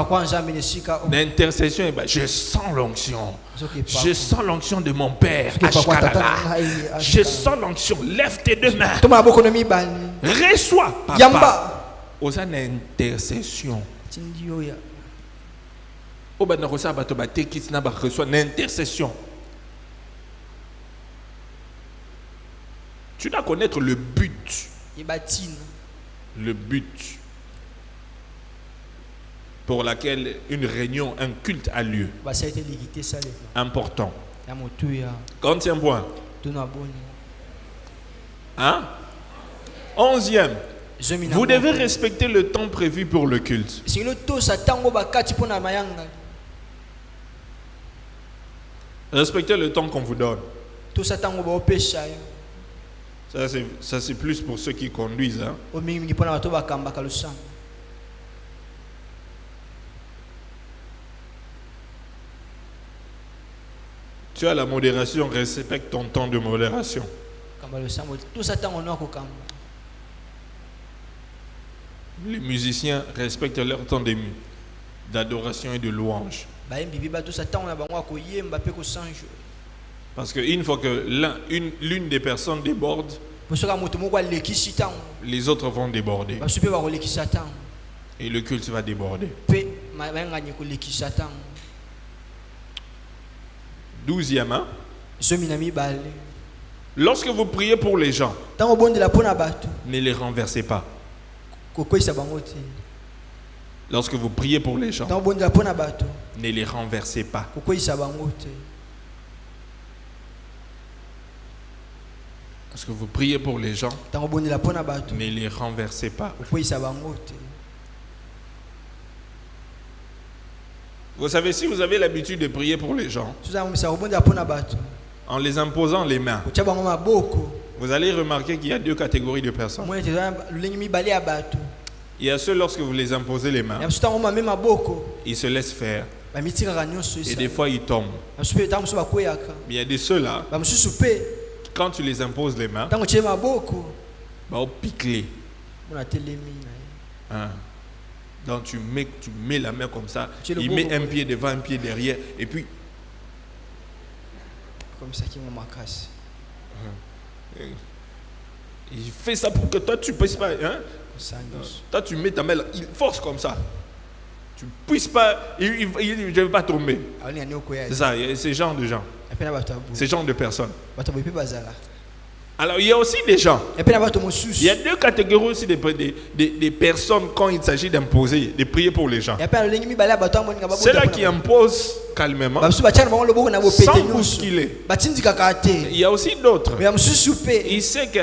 L'intercession, je sens l'onction. Je sens l'onction de mon Père. Je sens l'onction. Lève tes deux mains. Reçois, papa. Aux intercession. L'intercession. Tu dois connaître le but. Le but pour laquelle une réunion, un culte a lieu. Important. Quantième point? Hein? 11e. Vous devez respecter le temps prévu pour le culte. Respectez le temps qu'on vous donne. Ça c'est plus pour ceux qui conduisent. Hein? Tu as la modération, respecte ton temps de modération. Les musiciens respectent leur temps d'adoration et de louange. Parce qu'une fois que l'une des personnes déborde, les autres vont déborder. Et le culte va déborder. 12e. Hein? Lorsque vous priez pour les gens, ne les renversez pas. Lorsque vous priez pour les gens, ne les renversez pas. Lorsque vous priez pour les gens, ne les renversez pas. Vous savez, si vous avez l'habitude de prier pour les gens, en les imposant les mains, vous allez remarquer qu'il y a deux catégories de personnes. Il y a ceux, lorsque vous les imposez les mains, ils se laissent faire. Et des fois, ils tombent. Mais il y a des ceux-là, quand tu les imposes les mains, au piquer. Hein? Donc tu mets la main comme ça, il met un pied devant, un pied derrière, et puis... Comme ça qu'il m'a cassé. Il fait ça pour que toi tu ne puisses pas. Hein? Toi tu mets ta main là, il force comme ça. Tu ne puisses pas, je ne vais pas tomber. C'est ça, c'est ce genre de gens. Ce genre de personnes. Alors il y a aussi des gens. Il y a deux catégories aussi des personnes quand il s'agit d'imposer, de prier pour les gens. Ceux-là qui imposent calmement, sans bousculer. Il y a aussi d'autres. Il sait que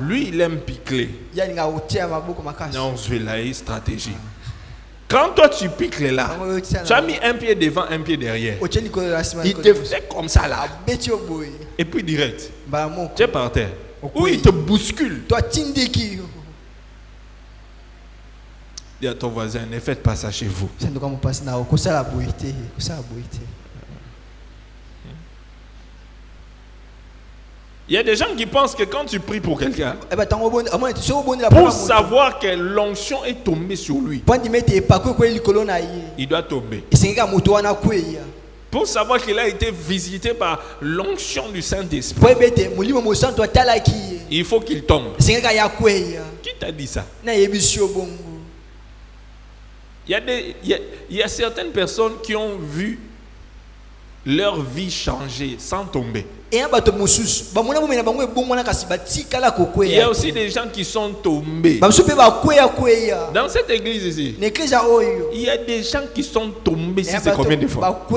lui il aime piquer. Non, je vais la stratégie. Quand toi tu piques là, tu as mis un pied devant, un pied derrière. Il te fait comme ça là. Et puis direct, tu es par terre. Ou il te bouscule. Dis à ton voisin, ne faites pas ça chez vous. Il y a des gens qui pensent que quand tu pries pour quelqu'un, pour savoir que l'onction est tombée sur lui, il doit tomber. Pour savoir qu'il a été visité par l'onction du Saint-Esprit, il faut qu'il tombe. Qui t'a dit ça? Il y a certaines personnes qui ont vu leur vie changer sans tomber. Il y a aussi des gens qui sont tombés. Dans cette église ici, il y a des gens qui sont tombés, si c'est combien de fois.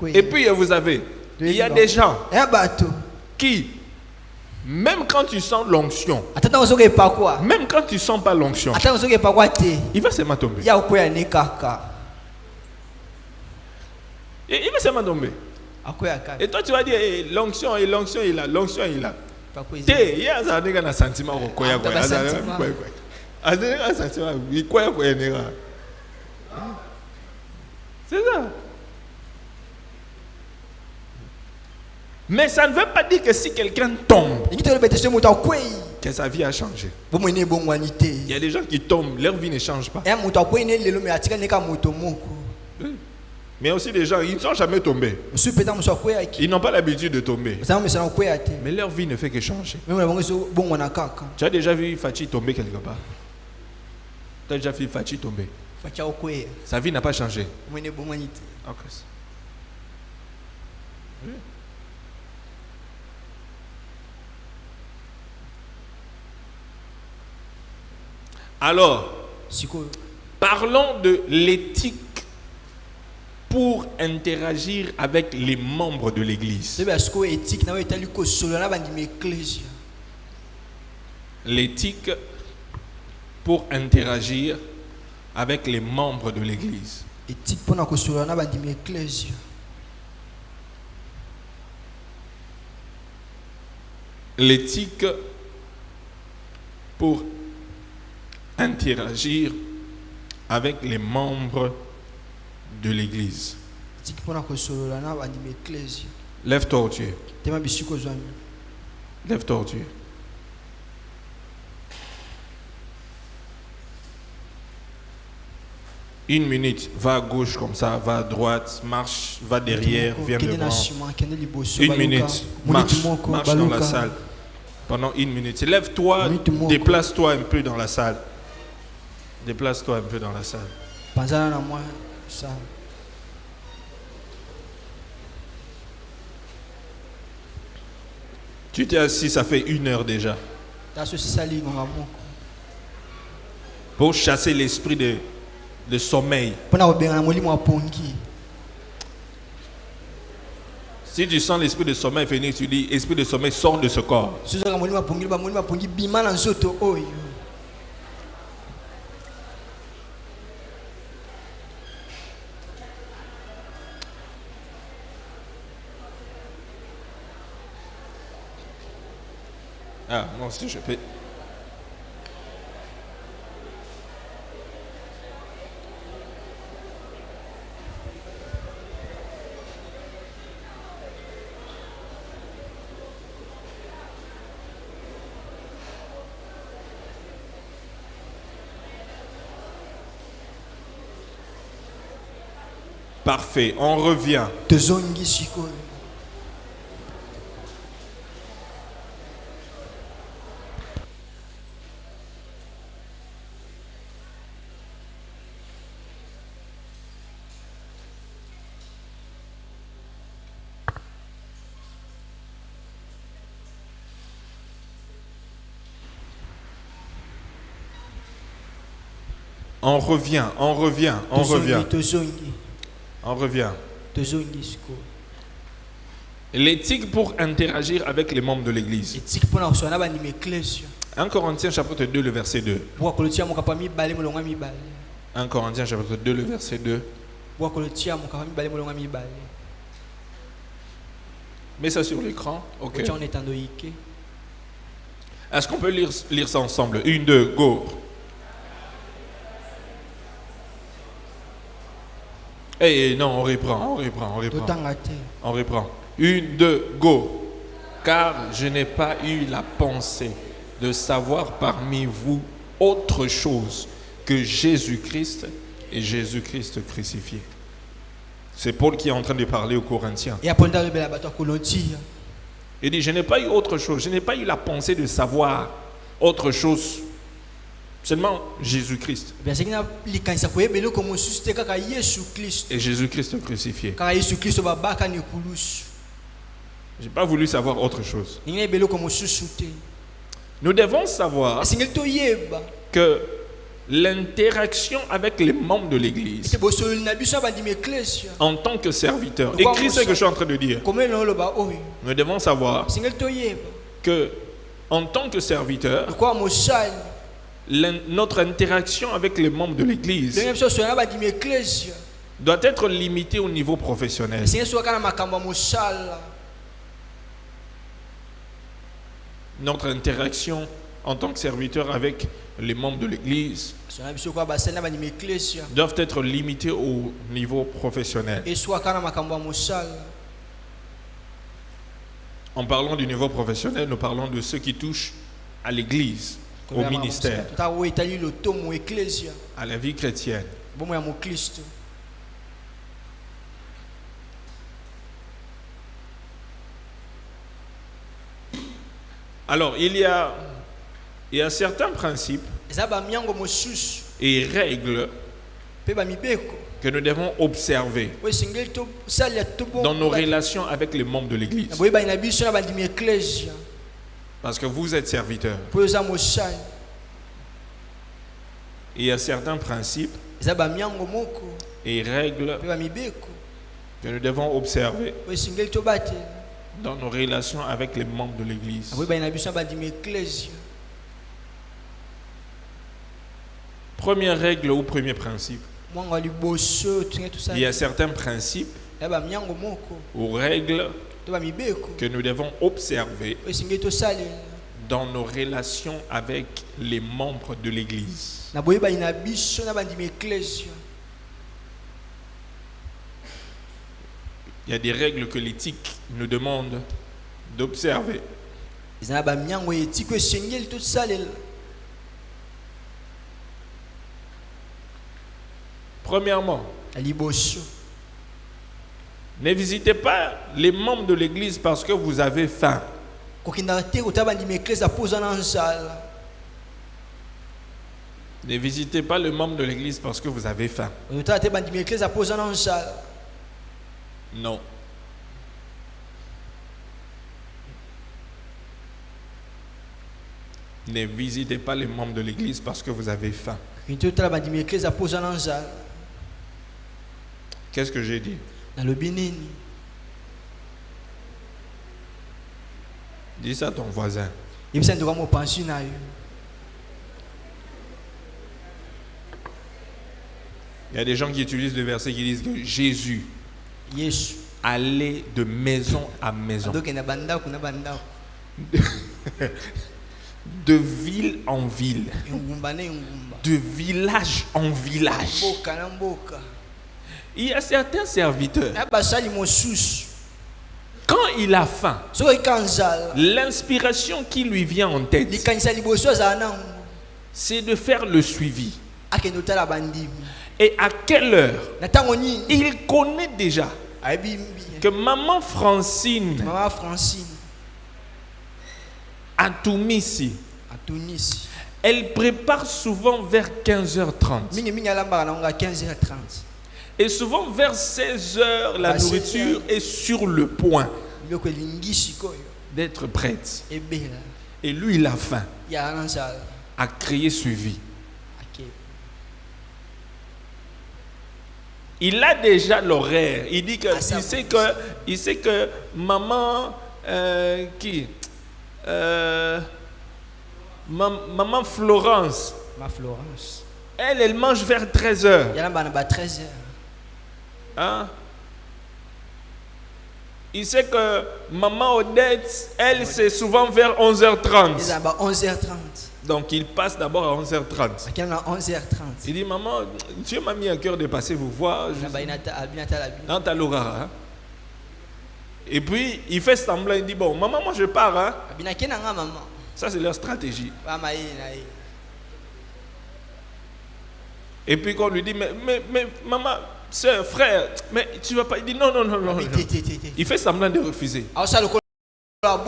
Et puis vous avez, il y a des gens qui, même quand tu sens l'onction, même quand tu sens pas l'onction, il va seulement tomber. Et il va seulement tomber. Et toi tu vas dire l'onction est là, l'onction est là. Il y a un sentiment. C'est ça. Mais ça ne veut pas dire que si quelqu'un tombe, que sa vie a changé. Il y a des gens qui tombent, leur vie ne change pas. Mais aussi des gens, ils ne sont jamais tombés. Ils n'ont pas l'habitude de tomber. Mais leur vie ne fait que changer. Tu as déjà vu Fachi tomber quelque part? Tu as déjà vu Fachi tomber? Sa vie n'a pas changé. Okay. Oui. Alors, parlons de l'éthique pour interagir avec les membres de l'Église. L'éthique pour interagir avec les membres de l'Église. L'éthique pour interagir avec les membres de l'Église. Lève-toi où tu es. Lève-toi où tu es. Une minute, va à gauche comme ça, va à droite, marche, va derrière, viens devant. Une minute, marche dans la salle. Pendant une minute. Lève-toi, déplace-toi un peu dans la salle. Déplace-toi un peu dans la salle. Tu t'es assis, ça fait 1 heure déjà. Pour chasser l'esprit de sommeil. Si tu sens l'esprit de sommeil venir, tu dis, esprit de sommeil, sors de ce corps. Ah, moi aussi je peux. Parfait, on revient. On revient. L'éthique pour interagir avec les membres de l'Église. 1 Corinthiens chapitre 2, le verset 2. 1 Corinthiens chapitre 2, le verset 2. Mets ça sur l'écran. Ok. Est-ce qu'on peut lire ça ensemble? 1, 2, go. Eh non, on reprend. 1, 2, go. Car je n'ai pas eu la pensée de savoir parmi vous autre chose que Jésus-Christ et Jésus-Christ crucifié. C'est Paul qui est en train de parler aux Corinthiens. Il dit, je n'ai pas eu autre chose, je n'ai pas eu la pensée de savoir autre chose. Seulement Jésus-Christ. Et Jésus-Christ crucifié. Je n'ai pas voulu savoir autre chose. Nous devons savoir que l'interaction avec les membres de l'Église en tant que serviteur, écris ce que je suis en train de dire. Nous devons savoir que en tant que serviteur, notre interaction avec les membres de l'Église doit être limitée au niveau professionnel. Notre interaction en tant que serviteurs avec les membres de l'église doivent être limités au niveau professionnel. En parlant du niveau professionnel, nous parlons de ceux qui touchent à l'église, au ministère, à la vie chrétienne. Alors, il y a certains principes et règles que nous devons observer dans nos relations avec les membres de l'église. Parce que vous êtes serviteurs. Il y a certains principes et règles que nous devons observer dans nos relations avec les membres de l'église. Première règle ou premier principe. Il y a certains principes ou règles que nous devons observer dans nos relations avec les membres de l'église. Il y a des règles que l'éthique nous demande d'observer. Premièrement, ne visitez pas les membres de l'église parce que vous avez faim. Ne visitez pas le membre de l'église parce que vous avez faim. Non. Ne visitez pas les membres de l'église parce que vous avez faim. Qu'est-ce que j'ai dit? Dis ça à ton voisin. Il y a des gens qui utilisent le verset qui disent que Jésus allait de maison à maison, de ville en ville, de village en village. Il y a certains serviteurs, quand il a faim, l'inspiration qui lui vient en tête, c'est de faire le suivi. Et à quelle heure? Il connaît déjà que maman Francine à Toumissi, elle prépare souvent vers 15h30. Et souvent vers 16h, la nourriture est sur le point d'être prête. Et lui, il a faim à créer suivi. Il a déjà l'horaire. Il dit que il sait que maman maman Florence. Elle mange vers 13h. Hein? Il sait que maman Odette, elle, c'est souvent vers 11h30. Donc il passe d'abord à 11h30. Il dit, maman, Dieu m'a mis à cœur de passer vous voir. Dans ta lorara. Hein? Et puis il fait semblant, il dit, bon, maman, moi je pars. Hein? Ça c'est leur stratégie. Et puis quand on lui dit, mais maman, soeur, frère, mais tu vas pas. Il dit, non. Il fait semblant de refuser.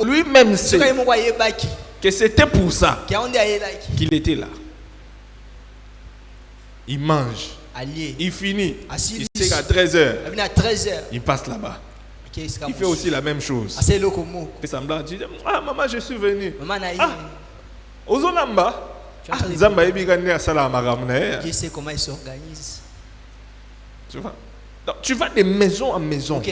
Lui-même sait que c'était pour ça qu'il était là. Il mange. Il finit. Il sait qu'à 13h, il passe là-bas. Il fait aussi la même chose. Il fait semblant. Tu dis, ah maman, je suis venu. Ah, Ozonamba. Dieu sait comment il s'organise. Tu vois? Donc, tu vas de maison en maison.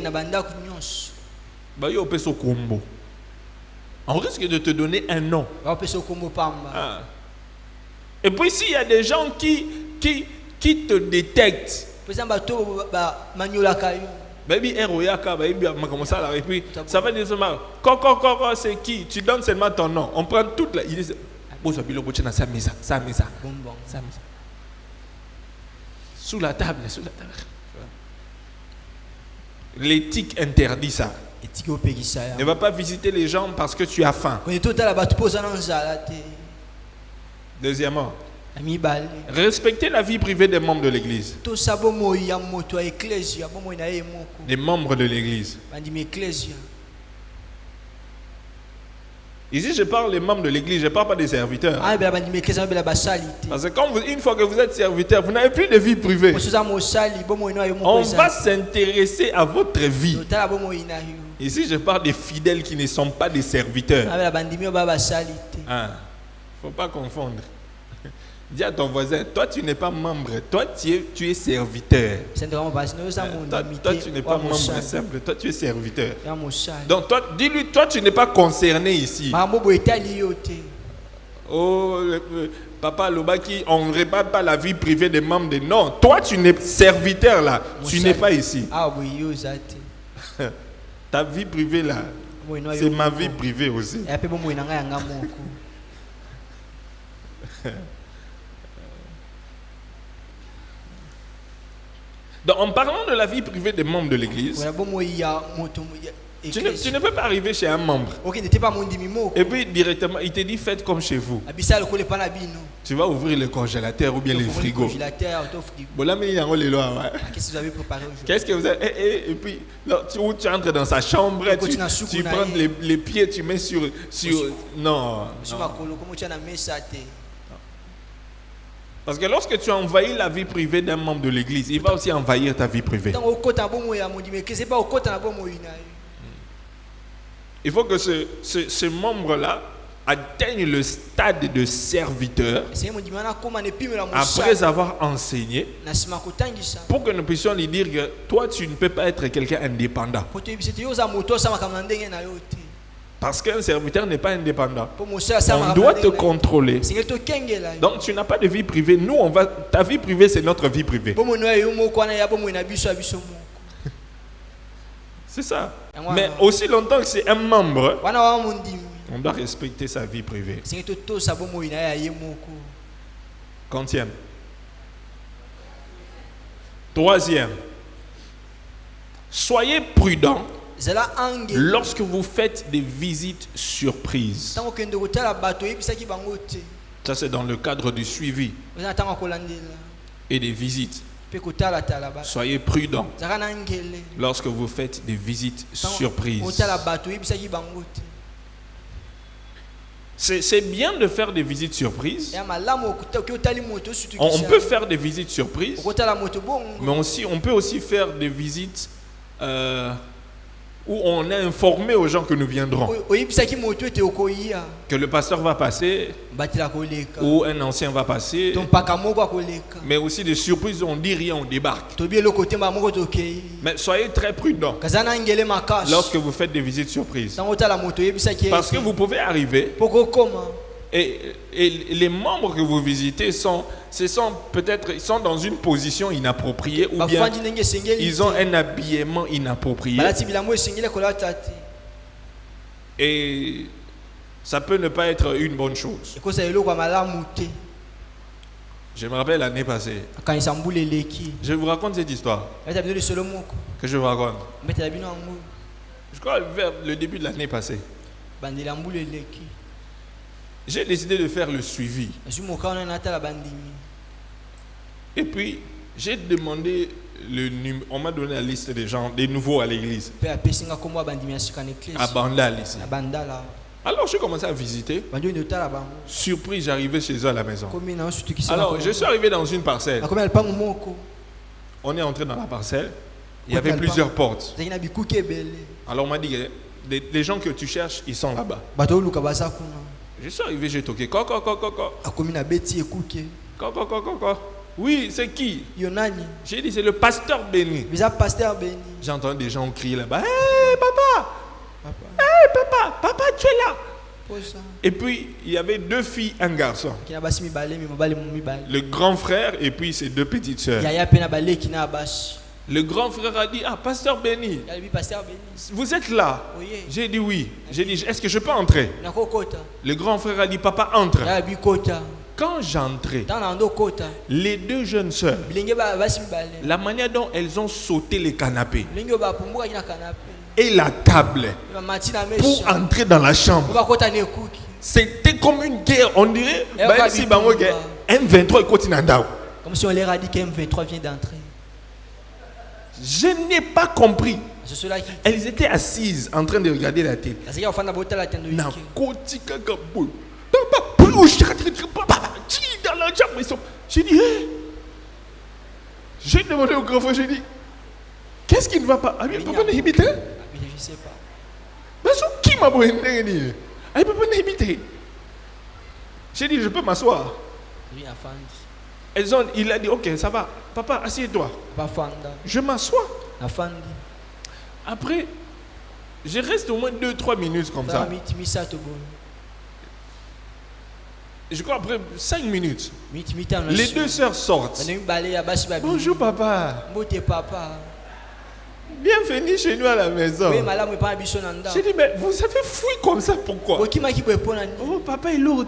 On risque de te donner un nom. Ah. Et puis s'il y a des gens qui te détectent. Baby Eroyaka, baby comme ça, et puis ça va dire seulement, c'est qui? Tu donnes seulement ton nom. On prend toute la. Sous la table. L'éthique interdit ça. Ne va pas visiter les gens parce que tu as faim. Deuxièmement, respecter la vie privée des membres de l'église. Des membres de l'église. Ici, je parle des membres de l'église, je ne parle pas des serviteurs. Parce que une fois que vous êtes serviteur, vous n'avez plus de vie privée. On va s'intéresser à votre vie. Ici, je parle des fidèles qui ne sont pas des serviteurs. Il ne faut pas confondre. Dis à ton voisin, toi tu n'es pas membre, toi tu es serviteur. Toi tu n'es pas membre simple, toi tu es serviteur. Donc toi, dis-lui, toi tu n'es pas concerné ici. Oh, Papa Lobaki, on ne répare pas la vie privée des membres de... Non, toi tu n'es serviteur là, tu n'es pas ici. Ta vie privée là, c'est ma vie privée aussi. Donc, en parlant de la vie privée des membres de l'église, tu ne peux pas arriver chez un membre et puis directement il te dit faites comme chez vous. Tu vas ouvrir le congélateur ou bien le frigo. Qu'est-ce que vous avez? Et puis tu entres dans sa chambre, tu prends les pieds, tu mets sur... Non. Parce que lorsque tu envahis la vie privée d'un membre de l'église, il va aussi envahir ta vie privée. Il faut que ce membre-là atteigne le stade de serviteur après avoir enseigné, pour que nous puissions lui dire que toi tu ne peux pas être quelqu'un indépendant. Parce qu'un serviteur n'est pas indépendant. On doit te contrôler. Donc tu n'as pas de vie privée. Nous, ta vie privée, c'est notre vie privée. C'est ça. Mais aussi longtemps que c'est un membre, on doit respecter sa vie privée. Quantième. Troisième. Soyez prudents lorsque vous faites des visites surprises. Ça, c'est dans le cadre du suivi et des visites. Soyez prudents lorsque vous faites des visites surprises. C'est bien de faire des visites surprises. On peut faire des visites surprises, mais aussi, on peut aussi faire des visites où on a informé aux gens que nous viendrons, que le pasteur va passer ou un ancien va passer, mais aussi des surprises où on dit rien, on débarque. Mais soyez très prudents lorsque vous faites des visites surprises, parce que vous pouvez arriver et les membres que vous visitez sont dans une position inappropriée, ou bien ils ont un habillement inapproprié, et ça peut ne pas être une bonne chose. Je me rappelle l'année passée, je vous raconte cette histoire que je vous raconte. Je crois vers le début de l'année passée, j'ai décidé de faire le suivi. Et puis, j'ai demandé on m'a donné la liste des gens, des nouveaux à l'église. À Bandal ici. Alors, j'ai commencé à visiter. Surprise, j'arrivais chez eux à la maison. Alors, je suis arrivé dans une parcelle. On est entré dans la parcelle. Il y avait plusieurs portes. Alors, on m'a dit, les gens que tu cherches, ils sont là-bas. Je suis arrivé, j'ai toqué. Oui, c'est qui? J'ai dit, c'est le pasteur béni. J'ai entendu des gens crier là-bas. Hey, papa! Hey, papa! Papa, tu es là! Et puis, il y avait deux filles, un garçon. Le grand frère et puis ses deux petites sœurs. Le grand frère a dit, ah, pasteur Béni, vous êtes là? J'ai dit oui. J'ai dit, est-ce que je peux entrer? Le grand frère a dit, papa, entre. Quand j'entrais, les deux jeunes sœurs, la manière dont elles ont sauté les canapés et la table pour entrer dans la chambre, c'était comme une guerre. On dirait M23 continue. Comme si on leur a dit qu'M23 vient d'entrer. Je n'ai pas compris. Elles étaient assises en train de regarder la télé. Dans la chambre, j'ai dit, j'ai demandé au grand frère, j'ai dit, qu'est-ce qui ne va pas? Papa n'est imité? Je ne sais pas. Mais qui m'a dit? Papa n'est imité. J'ai dit, je peux m'asseoir. Il a dit, ok, ça va. Papa, assieds-toi. Je m'assois. Après, je reste au moins 2-3 minutes comme ça. Je crois après 5 minutes. Les deux sœurs sortent. Bonjour papa. Bienvenue chez nous à la maison. J'ai dit, mais vous avez fui comme ça, pourquoi? Oh, papa est là.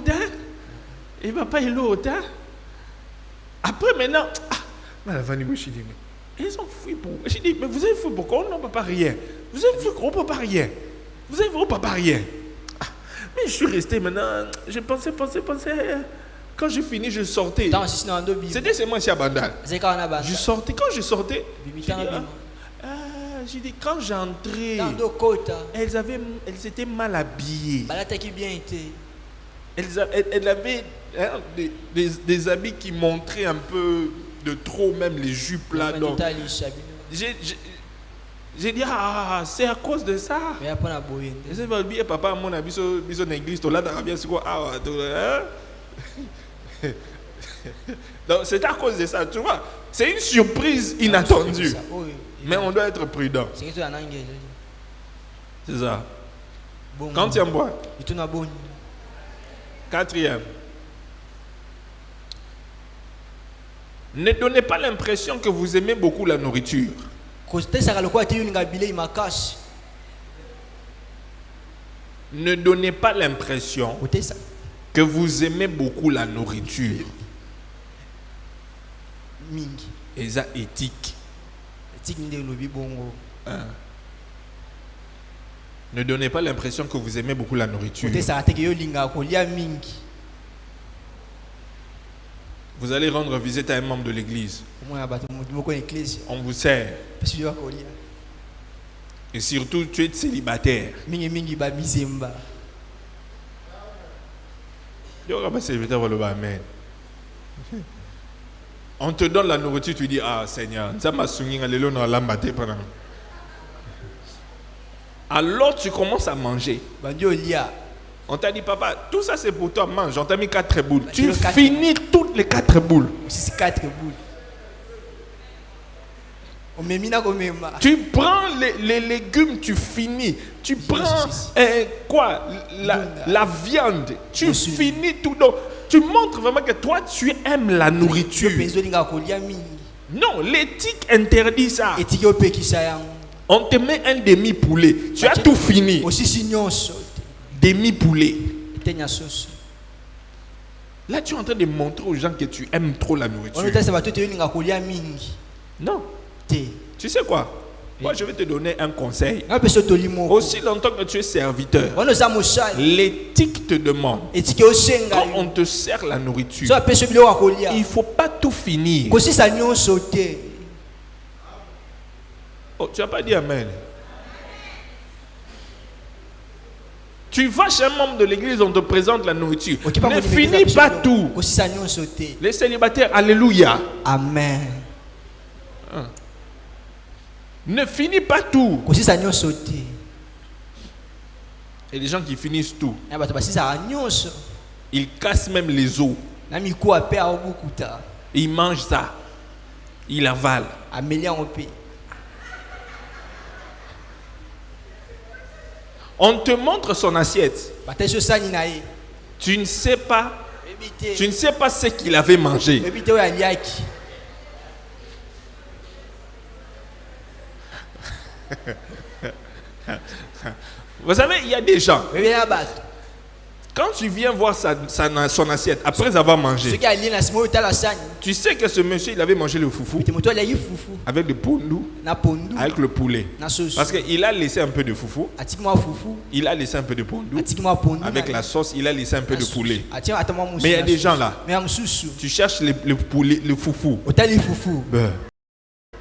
Et papa est là. Après maintenant, ils ont fui pour. J'ai dit, mais vous avez fui pourquoi? On ne peut pas rien. Vous avez fui, on ne peut pas rien. Vous avez fui, on ne peut pas rien. Mais je suis resté maintenant. Je pensais. Quand j'ai fini, je sortais. C'était seulement ici à Bandal. Je sortais. Quand je sortais, j'ai dit, quand j'entrais, elles étaient mal habillées. Elles avaient des habits qui montraient un peu de trop, même les jupes là. Donc, j'ai dit, ah, c'est à cause de ça. Papa, mon habit sur l'église, là, donc c'est à cause de ça, tu vois. C'est une surprise inattendue. Mais on doit être prudent. C'est ça. Quand tu en bois. Quatrième. Ne donnez pas l'impression que vous aimez beaucoup la nourriture. Ne donnez pas l'impression que vous aimez beaucoup la nourriture. Et ça, éthique. Ne donnez pas l'impression que vous aimez beaucoup la nourriture. Vous allez rendre visite à un membre de l'église. On vous sert. Et surtout, tu es célibataire. On te donne la nourriture, tu dis, ah Seigneur, alors tu commences à manger. On t'a dit, papa, tout ça c'est pour toi, mange. On t'a mis 4 boules. Tu finis toutes les 4 boules. Tu prends les légumes, tu finis. Tu prends la viande. Tu finis tout. Donc, tu montres vraiment que toi, tu aimes la nourriture. Non, l'éthique interdit ça. On te met un demi-poulet. Tu as tout fini. Demi-poulet. Là, tu es en train de montrer aux gens que tu aimes trop la nourriture. Non. Tu sais quoi? Moi, je vais te donner un conseil. Aussi longtemps que tu es serviteur, l'éthique te demande, quand on te sert la nourriture, il ne faut pas tout finir. Oh, tu n'as pas dit amen. Tu vas chez un membre de l'église, on te présente la nourriture. Ne finis pas tout. Les célibataires, alléluia. Amen. Ne finis pas tout. Et les gens qui finissent tout, ils cassent même les os. Ils mangent ça. Ils avalent. On te montre son assiette. Tu ne sais pas ce qu'il avait mangé. Vous savez, il y a des gens. Quand tu viens voir son assiette, après avoir mangé, tu sais que ce monsieur, il avait mangé le foufou avec le pondou, avec le poulet. Parce qu'il a laissé un peu de foufou, il a laissé un peu de pondou, avec la sauce, il a laissé un peu de poulet. Mais il y a des gens là, tu cherches le poulet, le foufou.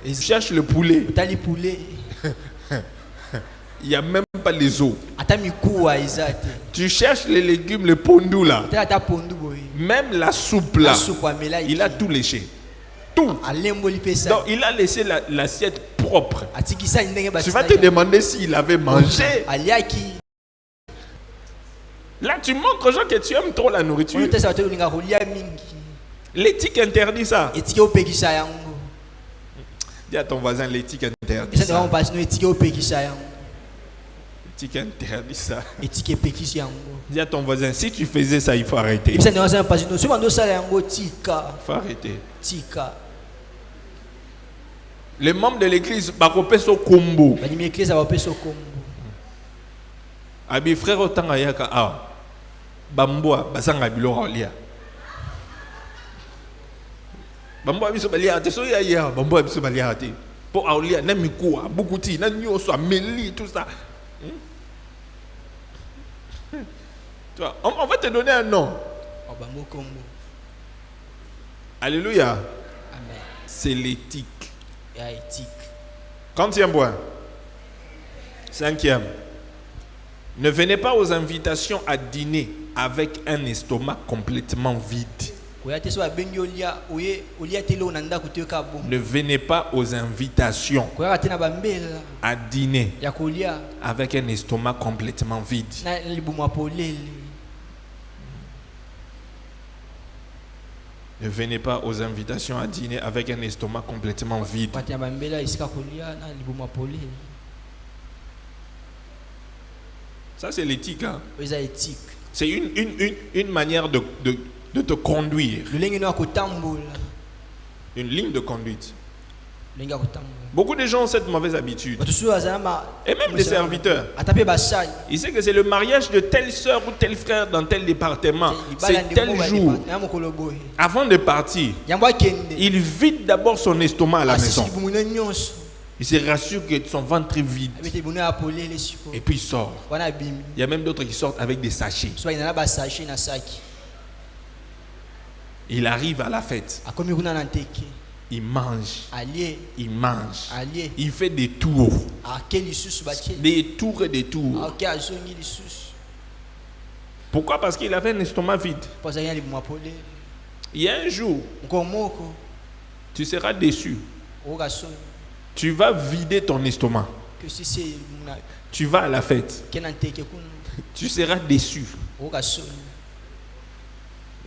Tu cherches le poulet. Il n'y a même pas les os. Tu cherches les légumes, le pondou là. Même la soupe là. Il a tout léché. Tout. Donc il a laissé l'assiette propre. Tu vas te demander s'il avait mangé. Là tu montres aux gens que tu aimes trop la nourriture. L'éthique interdit ça. Dis à ton voisin, l'éthique interdit ça. L'éthique interdit ça. Dis à ton voisin, si tu faisais ça, il faut arrêter. Il faut arrêter. Les membres de l'église, bakopeso kombo. Abi frère otanga yaka a. Bamboa basanga biloko lia. Bamboa biso balia te so ya bamboa biso balia te. Po aulia na mikuwa, bukuti na nyoso ameli tout ça. On va te donner un nom. Alléluia. C'est l'éthique. Quantième point? 5e. Ne venez pas aux invitations à dîner avec un estomac complètement vide. Ne venez pas aux invitations à dîner avec un estomac complètement vide. Ne venez pas aux invitations à dîner avec un estomac complètement vide. Ça, c'est l'éthique. Hein? C'est une manière de te conduire. Une ligne de conduite. Beaucoup de gens ont cette mauvaise habitude. Et même les serviteurs. Ils savent que c'est le mariage de telle soeur ou tel frère dans tel département. C'est tel jour. Avant de partir, il vide d'abord son estomac à la maison. Il se rassure que son ventre est vide. Et puis il sort. Il y a même d'autres qui sortent avec des sachets. Il arrive à la fête. Il mange. Il mange. Il fait des tours. Des tours et des tours. Pourquoi? Parce qu'il avait un estomac vide. Il y a un jour, tu seras déçu. Tu vas vider ton estomac. Tu vas à la fête. Tu seras déçu.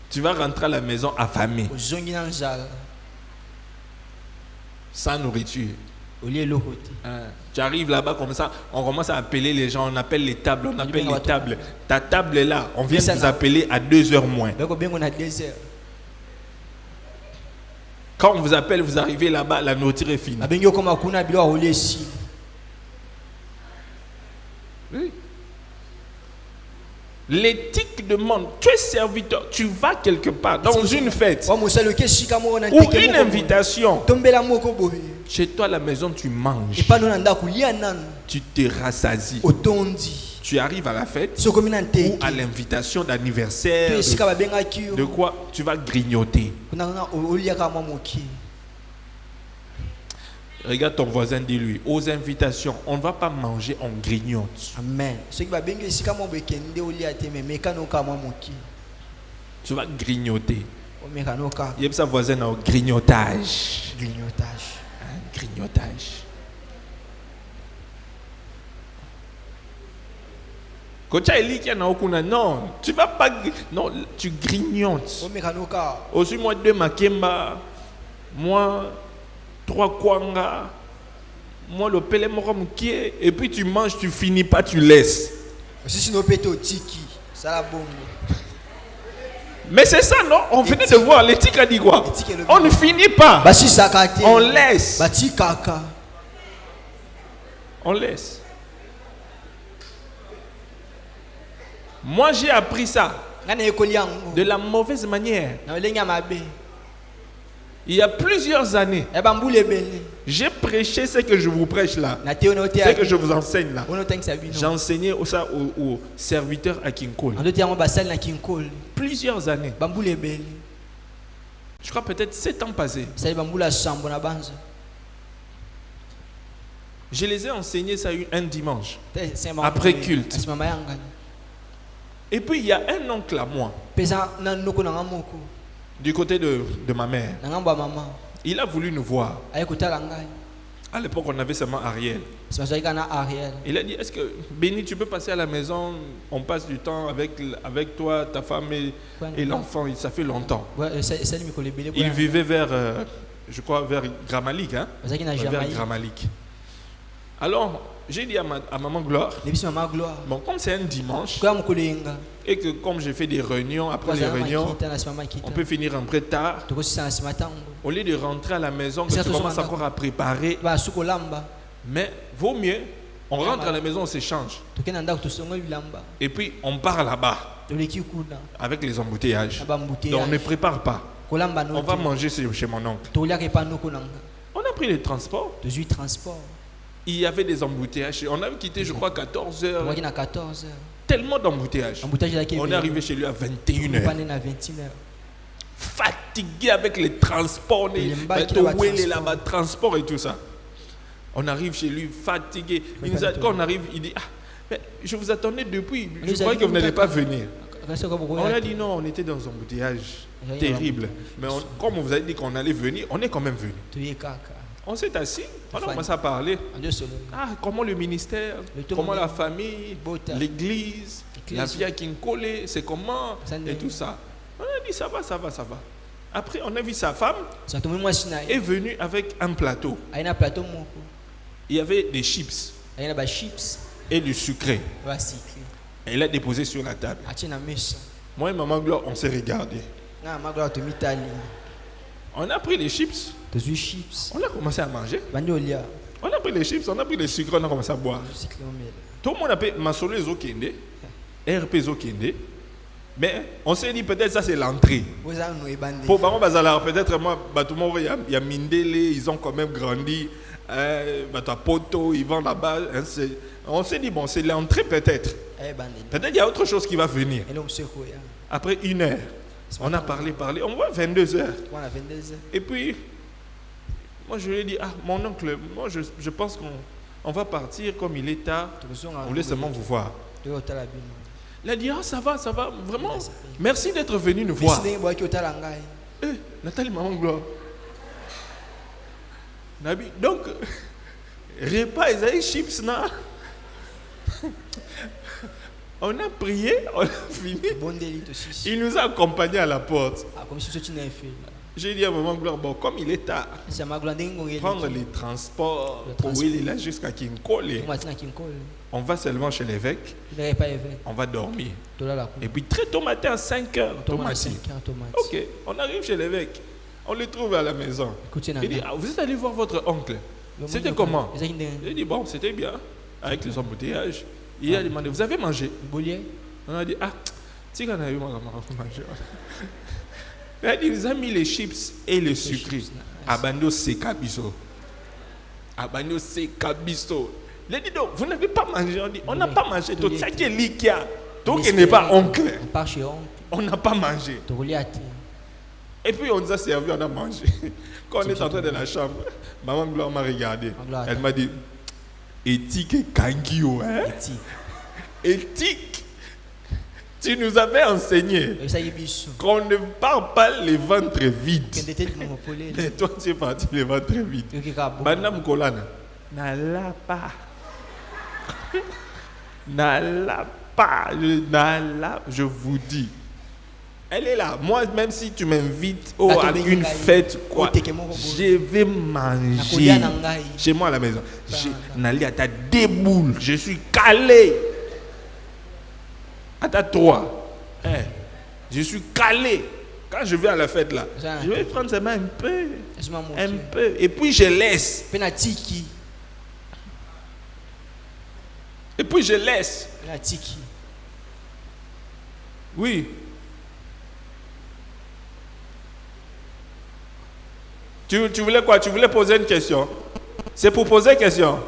Tu vas rentrer à la maison affamé. Sans nourriture. Tu arrives là-bas comme ça, on commence à appeler les gens, on appelle les tables, on appelle les tables. Ta table est là, on vient vous appeler à 2h moins. Quand on vous appelle, vous arrivez là-bas, la nourriture est finie. Oui. L'éthique demande, tu es serviteur, tu vas quelque part, dans une fête, ou une invitation. Chez toi à la maison, tu manges. Tu te rassasies. Tu arrives à la fête ou à l'invitation d'anniversaire. De quoi tu vas grignoter. Regarde ton voisin, dis-lui, aux invitations, on ne va pas manger, on grignote. Amen. Tu vas grignoter. Il y a sa voisine au grignotage. Grignotage. Non, tu vas pas. Non, tu grignotes. Aussi, moi, 2 makemba. Moi, 3 kwanga. Moi, le pelé moramouké. Et puis tu manges, tu finis pas, tu laisses. Mais c'est ça, non? On venait de voir. L'éthique a dit quoi? On ne finit pas. On laisse. On laisse. Moi, j'ai appris ça de la mauvaise manière. Il y a plusieurs années, j'ai prêché ce que je vous prêche là, ce que je vous enseigne là. J'enseignais ça aux serviteurs à Kinkole. Plusieurs années. Je crois peut-être 7 ans passés. Je les ai enseignés ça un dimanche, après culte. Et puis il y a un oncle à moi, du côté de ma mère. Il a voulu nous voir. À l'époque, on avait seulement Ariel. Il a dit, est-ce que, Béni, tu peux passer à la maison? On passe du temps avec toi, ta femme et l'enfant. Ça fait longtemps. Il vivait vers, je crois, vers Gramalik. Hein? Vers Gramalik. Alors, j'ai dit à Maman Gloire, bon, comme c'est un dimanche, et que comme j'ai fait des réunions, après les réunions, on peut finir un peu tard, au lieu de rentrer à la maison, que tu commences encore à préparer, mais vaut mieux, on rentre à la maison, on s'échange, et puis on part là-bas, avec les embouteillages, donc on ne prépare pas, on va manger chez mon oncle. On a pris le transport. Il y avait des embouteillages. On avait quitté, je crois, 14 heures. Tellement d'embouteillages. On est arrivé chez lui à 21 heures. Fatigué avec les transports, les transports et tout ça. On arrive chez lui fatigué. Quand on arrive, il dit, mais je vous attendais depuis. Je croyais que vous n'allez pas venir. On a dit non, on était dans un embouteillage terrible. Mais comme on vous a dit qu'on allait venir, on est quand même venu. On s'est assis, on a commencé à parler. Comment le ministère, comment la famille, l'église, la vie à Kinkole, c'est comment, et tout ça. On a dit ça va. Après, on a vu sa femme est venue avec un plateau. Il y avait des chips et du sucré. Elle a déposé sur la table. Moi et Maman Gloire, on s'est regardé. On a pris les chips. On a commencé à manger. On a pris les chips, on a pris les sucres, on a commencé à boire. Tout le monde a pris Masolo Zokende, RP Zokende. Mais on s'est dit peut-être ça c'est l'entrée. Pour Baron Bazalar, peut-être moi, il y a Mindele, ils ont quand même grandi. Poto, ils vont là-bas. On s'est dit bon, c'est l'entrée peut-être. Peut-être il y a autre chose qui va venir. Après 1 heure. On a parlé, on voit 22 heures. Et puis, moi je lui ai dit, mon oncle, moi je pense qu'on va partir comme il est tard. On voulait seulement vous voir. Il a dit, ça va, vraiment. Merci d'être venu nous voir. Nathalie, Maman Gloire. Donc, repas, ils avaient chips, non? On a prié, on a fini. Il nous a accompagnés à la porte. J'ai dit à Maman Gloire, bon, comme il est tard, prendre les transports pour où il est là jusqu'à Kinkole. On va seulement chez l'évêque. On va dormir. Et puis très tôt matin à 5 heures, ok, on arrive chez l'évêque. On le trouve à la maison. Il dit, vous êtes allé voir votre oncle. C'était comment? J'ai dit, bon, c'était bien. Avec les embouteillages. Il a demandé, vous avez mangé? On a dit, tu qu'on a eu manger. Il a dit, vous avez mis les chips et le sucre. Abando sekabiso. Abando sekabiso. Il a dit, donc, vous n'avez pas mangé? On dit, on n'a pas mangé. Donc, ça qui est liquide. Donc, il n'est pas oncle. On n'a pas mangé. Et puis, on nous a servi, on a mangé. Quand on est entré dans la chambre, Maman Gloire m'a regardé. Elle m'a dit, éthique et kangio, hein? Éthique. Tu nous avais enseigné qu'on ne part pas les ventres vides. Et toi, tu es parti les ventres vides. Madame Kolana, n'alla pas. N'alla pas. Je vous dis. Elle est là. Moi, même si tu m'invites à une fête, quoi, je vais manger chez moi à la maison. N'allez à ta déboule. Je suis calé. À ta 3. Je suis calé. Quand je vais à la fête là, je vais prendre seulement un peu. Et puis je laisse. Et puis je laisse. Oui. Tu voulais quoi? Tu voulais poser une question? C'est pour poser une question.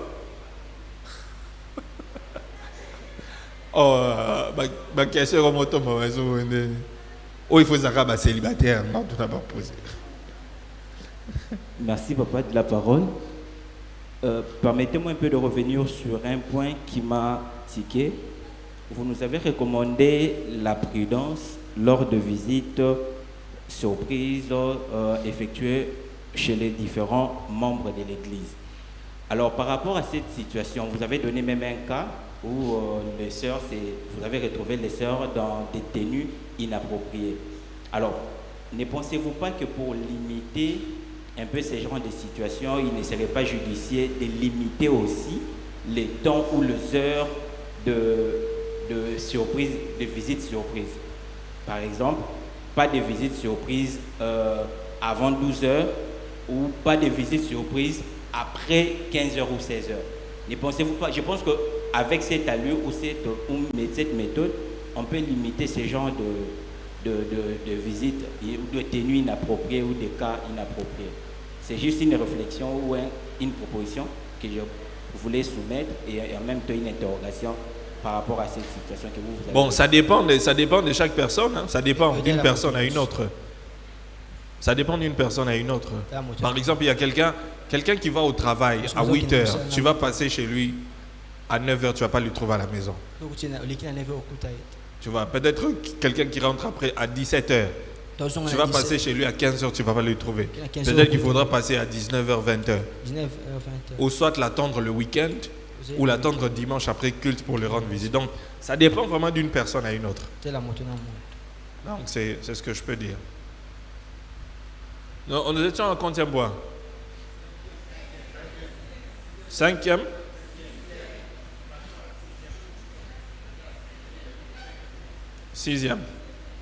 Oh, ma question remonte au maison. Oh, il faut savoir célibataire. Non, tu n'as pas posé. Merci, papa, de la parole. Permettez-moi un peu de revenir sur un point qui m'a tiqué. Vous nous avez recommandé la prudence lors de visites surprises effectuées chez les différents membres de l'Église. Alors, par rapport à cette situation, vous avez donné même un cas où les sœurs, vous avez retrouvé les sœurs dans des tenues inappropriées. Alors, ne pensez-vous pas que pour limiter un peu ces genres de situations, il ne serait pas judicieux de limiter aussi les temps ou les heures de surprise, de visites surprises? Par exemple, pas de visites surprises avant 12 heures ou pas de visites surprises après 15 heures ou 16 heures. Ne pensez-vous pas? Je pense qu'avec cette allure ou cette méthode, on peut limiter ces genres de visites ou de tenues inappropriées ou de cas inappropriés. C'est juste une réflexion ou une proposition que je voulais soumettre et en même temps une interrogation par rapport à cette situation que vous avez. Bon, ça dépend de chaque personne. Hein. Ça dépend d'une personne à une autre. Ça dépend d'une personne à une autre. Par exemple, il y a quelqu'un qui va au travail à 8 heures. Tu vas passer chez lui à 9 heures, tu ne vas pas le trouver à la maison. Tu vois, peut-être quelqu'un qui rentre après à 17 heures. Tu vas passer chez lui à 15 heures, tu ne vas pas le trouver. Peut-être qu'il faudra passer à 19h, 20h. Ou soit l'attendre le week-end, ou l'attendre dimanche après culte pour le rendre visite. Donc, ça dépend vraiment d'une personne à une autre. Donc, c'est ce que je peux dire. Non, nous étions en combien bois? 5e? Sixième.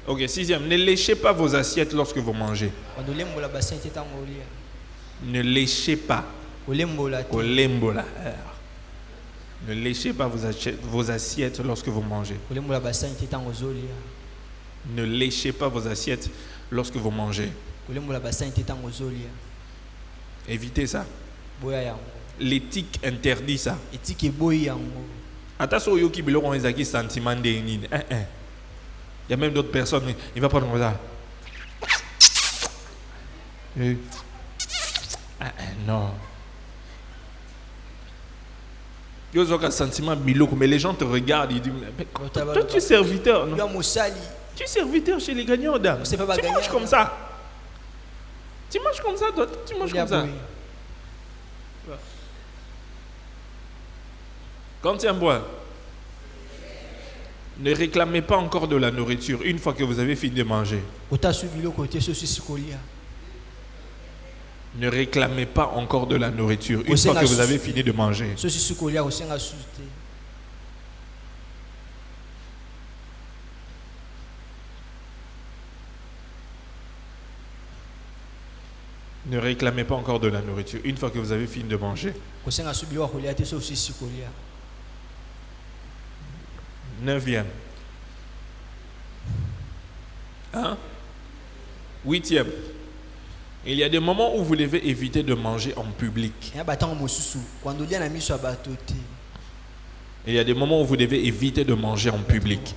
Ok, 6e. Ne léchez pas vos assiettes lorsque vous mangez. Ne léchez pas. Ne léchez pas vos assiettes lorsque vous mangez. Ne léchez pas vos assiettes lorsque vous mangez. Évitez ça. L'éthique interdit ça. Attention, il y a même d'autres personnes, il va prendre comme ça. Non. Il y a un sentiment biloko, mais les gens te regardent, ils disent, toi tu es serviteur, non? Tu es serviteur chez les gagnants d'âme. Tu manges comme ça. Tu manges comme ça, toi, tu manges comme ça. Quand tu bois, ne réclamez pas encore de la nourriture une fois que vous avez fini de manger. Ne réclamez pas encore de la nourriture une fois que vous avez fini de manger. Ne réclamez pas encore de la nourriture une fois que vous avez fini de manger. 9e. Hein? 8e. Il y a des moments où vous devez éviter de manger en public. Il y a des moments où vous devez éviter de manger en public.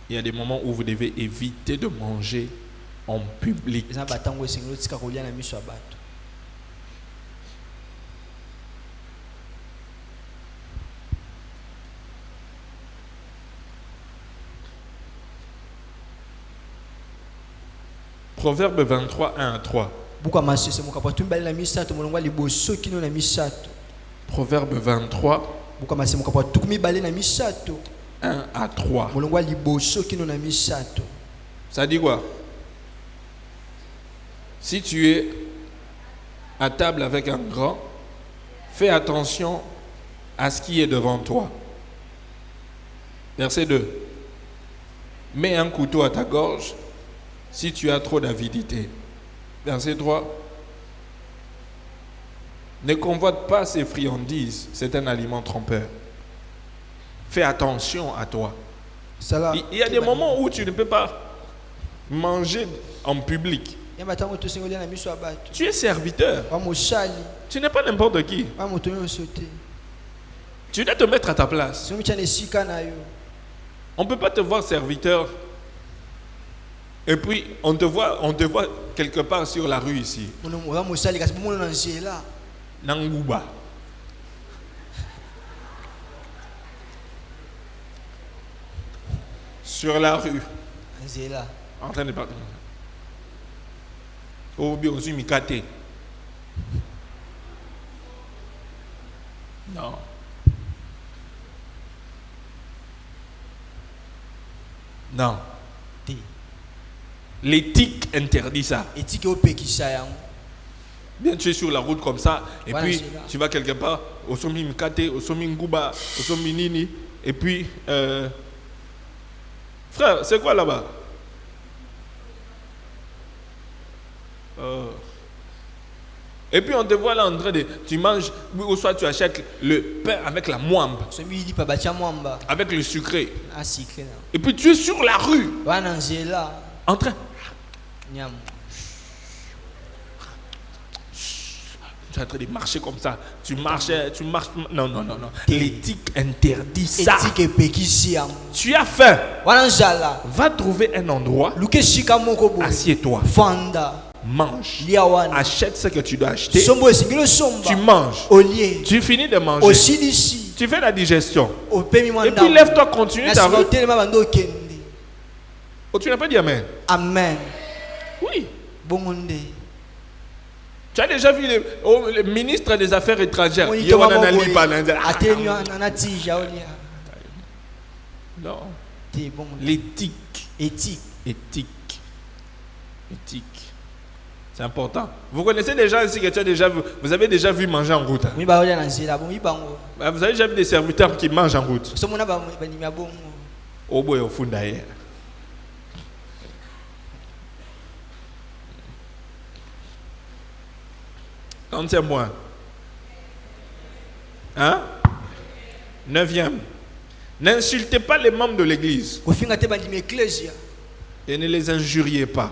Il y a des moments où vous devez éviter de manger en public. Proverbe 23, 1 à 3. Proverbe 23, 1 à 3. Ça dit quoi? Si tu es à table avec un grand, fais attention à ce qui est devant toi. Verset 2. Mets un couteau à ta gorge si tu as trop d'avidité. Verset 3. Ne convoite pas ces friandises, c'est un aliment trompeur. Fais attention à toi. Il y a des moments où tu ne peux pas manger en public. Tu es serviteur. Tu n'es pas n'importe qui. Tu dois te mettre à ta place. On ne peut pas te voir serviteur et puis on te voit quelque part sur la rue ici. Nangouba. Sur la rue. En train de partir. Ou bien aussi Mikate. Non. Non. L'éthique interdit ça. Bien, tu es sur la route comme ça, et puis tu vas quelque part, au Somi Mikate, au Somi Ngouba, au Somi Nini, et puis, frère, c'est quoi là-bas? Et puis on te voit là en train de, tu manges, ou soit tu achètes le pain avec la moimbe, avec le sucré. Et puis tu es sur la rue, en train. Tu es en train de marcher comme ça. Tu marches. Non. L'éthique interdit ça. Tu as faim. Va trouver un endroit. Assieds-toi. Mange. Achète ce que tu dois acheter. Tu manges. Tu finis de manger. Tu fais la digestion. Et puis lève-toi, continue ta route. Oh, tu n'as pas dit amen? Amen. Oui. Tu as déjà vu le ministre des Affaires étrangères? Non. L'éthique. Éthique. C'est important. Vous connaissez des gens ici que tu as déjà vu. Vous avez déjà vu manger en route? Vous avez déjà vu des serviteurs qui mangent en route? Au bout et au fond d'ailleurs. Quantième point? 9e. N'insultez pas les membres de l'église. Et ne les injuriez pas.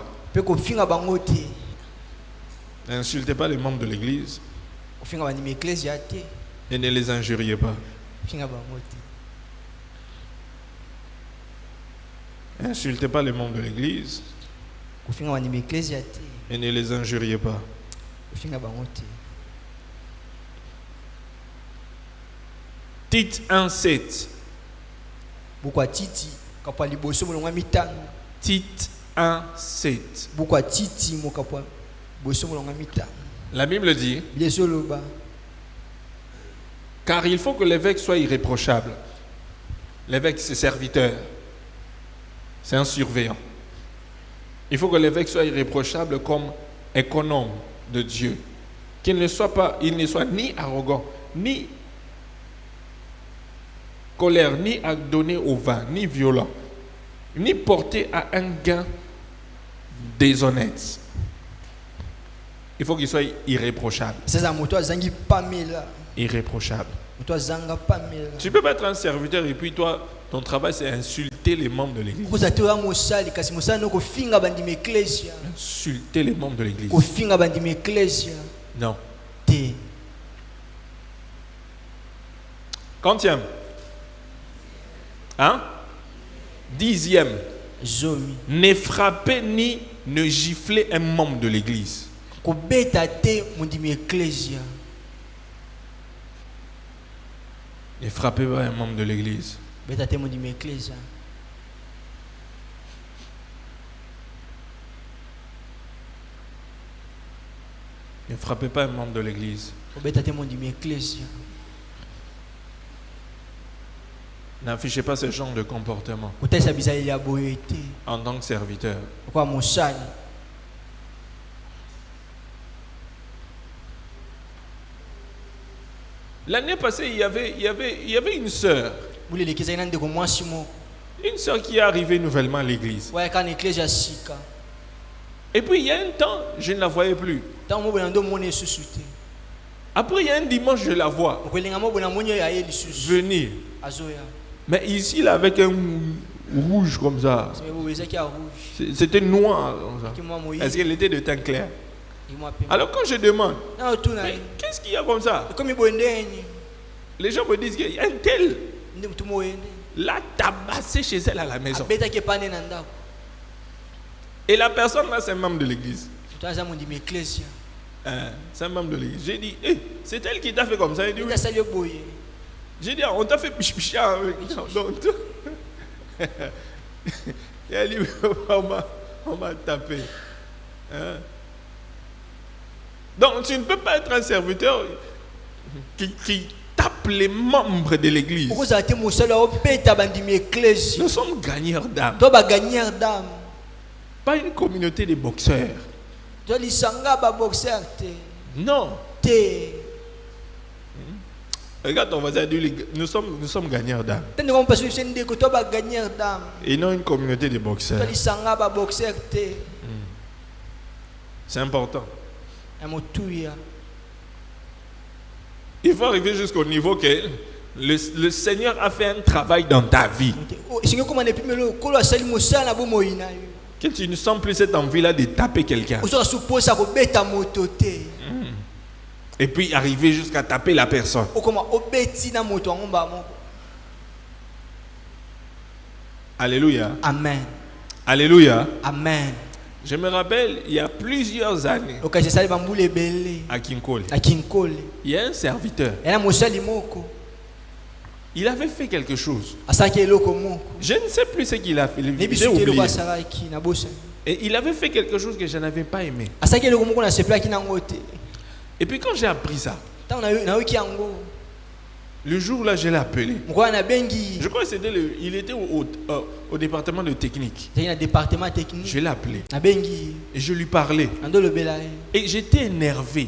N'insultez pas les membres de l'église. Et ne les injuriez pas. N'insultez pas les membres de l'église. Et ne les injuriez pas. Tite 1:7. Tite 1:7. La Bible dit, car il faut que l'évêque soit irréprochable. L'évêque, c'est serviteur. C'est un surveillant. Il faut que l'évêque soit irréprochable comme économe de Dieu. Qu'il ne soit ni arrogant, ni colère, ni adonné au vin, ni violent, ni porté à un gain déshonnête. Il faut qu'il soit irréprochable. Irréprochable. Tu ne peux pas être un serviteur et puis toi, ton travail c'est insulter les membres de l'église. Insulter les membres de l'église. Non. Quantième? 10e. Ne frappez ni ne giflez un membre de l'église. Ne frappez pas un membre de l'église. Ne frappez pas un membre de l'église. N'affichez pas ce genre de comportement en tant que serviteur. L'année passée, il y avait une sœur. Une sœur qui est arrivée nouvellement à l'église. Et puis il y a un temps, je ne la voyais plus. Après, il y a un dimanche, je la vois venir. Mais ici, là, avec un rouge comme ça. C'était noir. Est-ce qu'elle était de teint clair? Alors quand je demande, qu'est-ce qu'il y a comme ça? Les gens me disent qu'il y a un tel l'a tabassé chez elle à la maison. Et la personne là, c'est un membre de l'église. C'est un membre de l'église. J'ai dit, c'est elle qui t'a fait comme ça. Il dit, oui. J'ai dit, on t'a fait pichicha. Il a dit, on m'a tapé. Hein? Donc tu ne peux pas être un serviteur qui tape les membres de l'église. Nous sommes gagneurs d'âme. Pas une communauté de boxeurs. Non. Regarde ton voisin, nous sommes gagneurs d'âme. Et non une communauté de boxeurs. C'est important. Il faut arriver jusqu'au niveau que le Seigneur a fait un travail dans ta vie. Que tu ne sens plus cette envie-là de taper quelqu'un. Et puis arriver jusqu'à taper la personne. Alléluia. Amen. Alléluia. Amen. Je me rappelle, il y a plusieurs années, à Kinkole, il y a un serviteur. Il avait fait quelque chose. Je ne sais plus ce qu'il a fait. J'ai oublié. Et il avait fait quelque chose que je n'avais pas aimé. Et puis quand j'ai appris ça, le jour-là, je l'ai appelé. Je crois que c'était il était au département de technique. Je l'ai appelé. Et je lui parlais. Et j'étais énervé.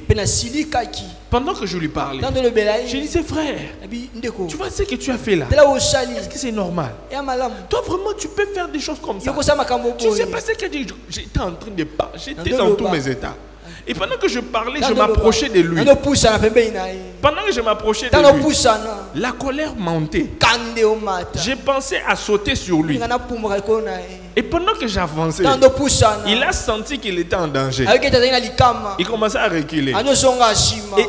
Pendant que je lui parlais, je disais, frère, tu vois ce que tu as fait là? Est-ce que c'est normal? Toi, vraiment, tu peux faire des choses comme ça. Tu sais pas ce que j'étais en train de parler. J'étais dans tous mes états. Et pendant que je parlais, je m'approchais de lui. Pendant que je m'approchais de lui, la colère montait. J'ai pensé à sauter sur lui. Et pendant que j'avançais, il a senti qu'il était en danger. Il commençait à reculer. Et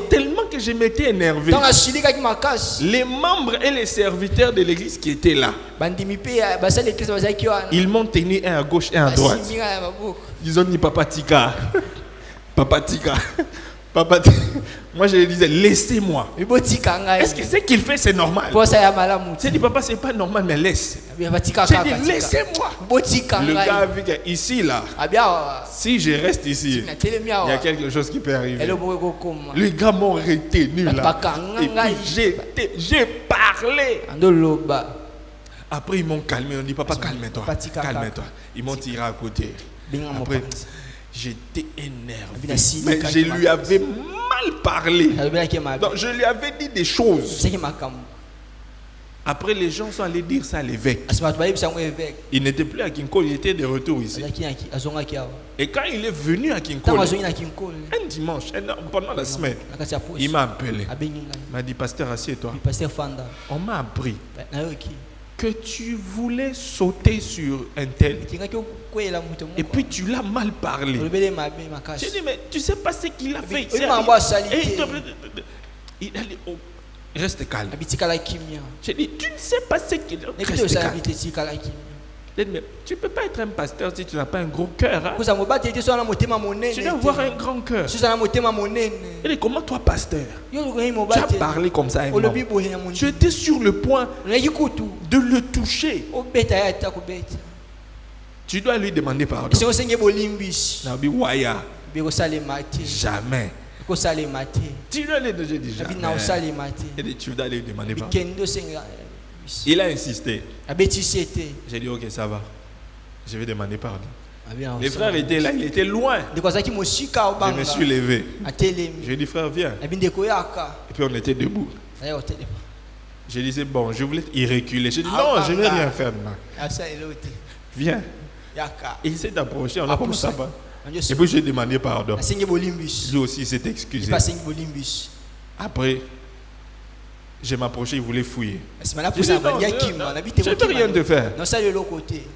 tellement que je m'étais énervé, les membres et les serviteurs de l'église qui étaient là, ils m'ont tenu un à gauche et un à droite. Ils ont dit Papa Tika. Papa Tika. Papa Tika. Moi je lui disais, laissez-moi. Est-ce que ce qu'il fait c'est normal? J'ai dit, papa, c'est pas normal, mais laisse. J'ai dit, laissez-moi. Le gars a vu qu'ici, là, si je reste ici, il y a quelque chose qui peut arriver. Les gars m'ont retenu là. Et puis j'ai parlé. Après, ils m'ont calmé. On dit, papa, calme-toi. Calme-toi. Ils m'ont tiré à côté. Après, j'étais énervé. Mais je lui avais mal parlé. Donc, je lui avais dit des choses. Après, les gens sont allés dire ça à l'évêque. Il n'était plus à Kinkole, il était de retour ici. Et quand il est venu à Kinkole, un dimanche, pendant la semaine, il m'a appelé. Il m'a dit, pasteur, assieds-toi. On m'a appris que tu voulais sauter sur un tel. Et puis tu l'as mal parlé. J'ai dit, mais tu sais pas ce qu'il a fait. Il a dit, oh, reste calme. J'ai dit, tu ne sais pas ce qu'il a fait. Reste calme. Mais tu ne peux pas être un pasteur si tu n'as pas un gros cœur. Hein? Tu dois avoir un grand cœur. Et dit, comment toi, pasteur, tu as parlé comme ça à un moment. Tu étais sur le point de le toucher. Tu dois lui demander pardon. Jamais. Tu dois lui dire jamais. Et tu dois lui demander pardon. Il a insisté. J'ai dit, ok, ça va. Je vais demander pardon. Les frères étaient là, il était loin. Je me suis levé. J'ai dit, frère, viens. Et puis on était debout. J'ai dit, c'est bon, je voulais y reculer. J'ai dit, non, je ne vais rien faire maintenant. Viens. Il s'est approché, on a comme ça. Et puis j'ai demandé pardon. Lui aussi s'est excusé. Après, j'ai m'approché, il voulait fouiller. Je ne peux rien te faire.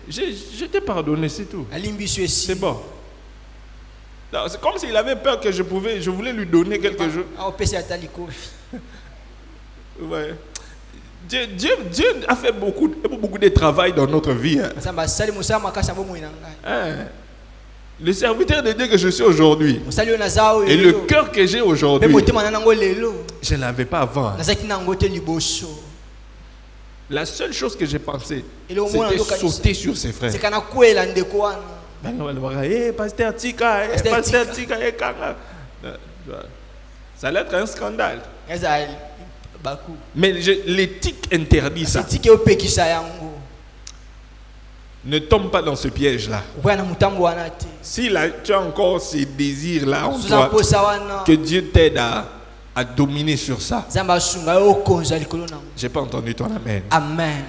Je t'ai pardonné, c'est tout. C'est bon. C'est comme s'il avait peur que je voulais lui donner quelque chose. Ouais. Dieu a fait beaucoup de travail dans notre vie. Le serviteur de Dieu que je suis aujourd'hui et le cœur que j'ai aujourd'hui, je ne l'avais pas avant. La seule chose que j'ai pensé, c'était sauter sur ses frères. Pasteur Tika, Pasteur Tika, ça allait être un scandale. Mais l'éthique interdit ça. Ne tombe pas dans ce piège-là. Si tu as encore ces désirs-là en toi, que Dieu t'aide à dominer sur ça. J'ai pas entendu ton amen. Amen.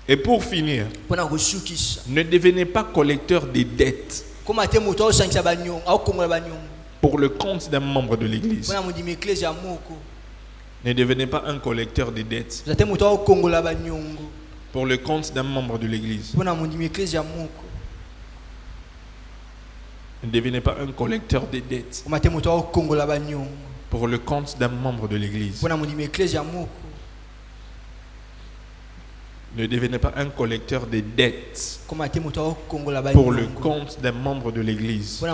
Et pour finir, ne devenez pas collecteur des dettes pour le compte d'un membre de l'église. Ne devenez pas un collecteur des dettes pour le compte d'un membre de l'église. Ne devenez pas un collecteur des dettes pour le compte d'un membre de l'église. Ne devenez pas un collecteur des dettes pour le compte d'un membre de l'église.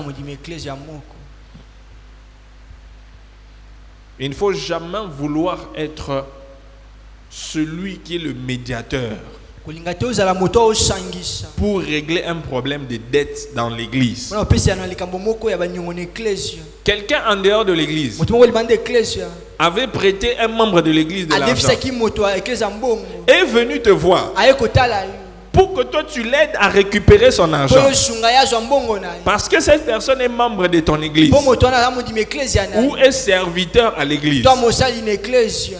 Il ne faut jamais vouloir être celui qui est le médiateur pour régler un problème de dette dans l'église. Quelqu'un en dehors de l'église avait prêté un membre de l'église de l'argent et est venu te voir pour que toi tu l'aides à récupérer son argent. Parce que cette personne est membre de ton église ou est serviteur à l'église.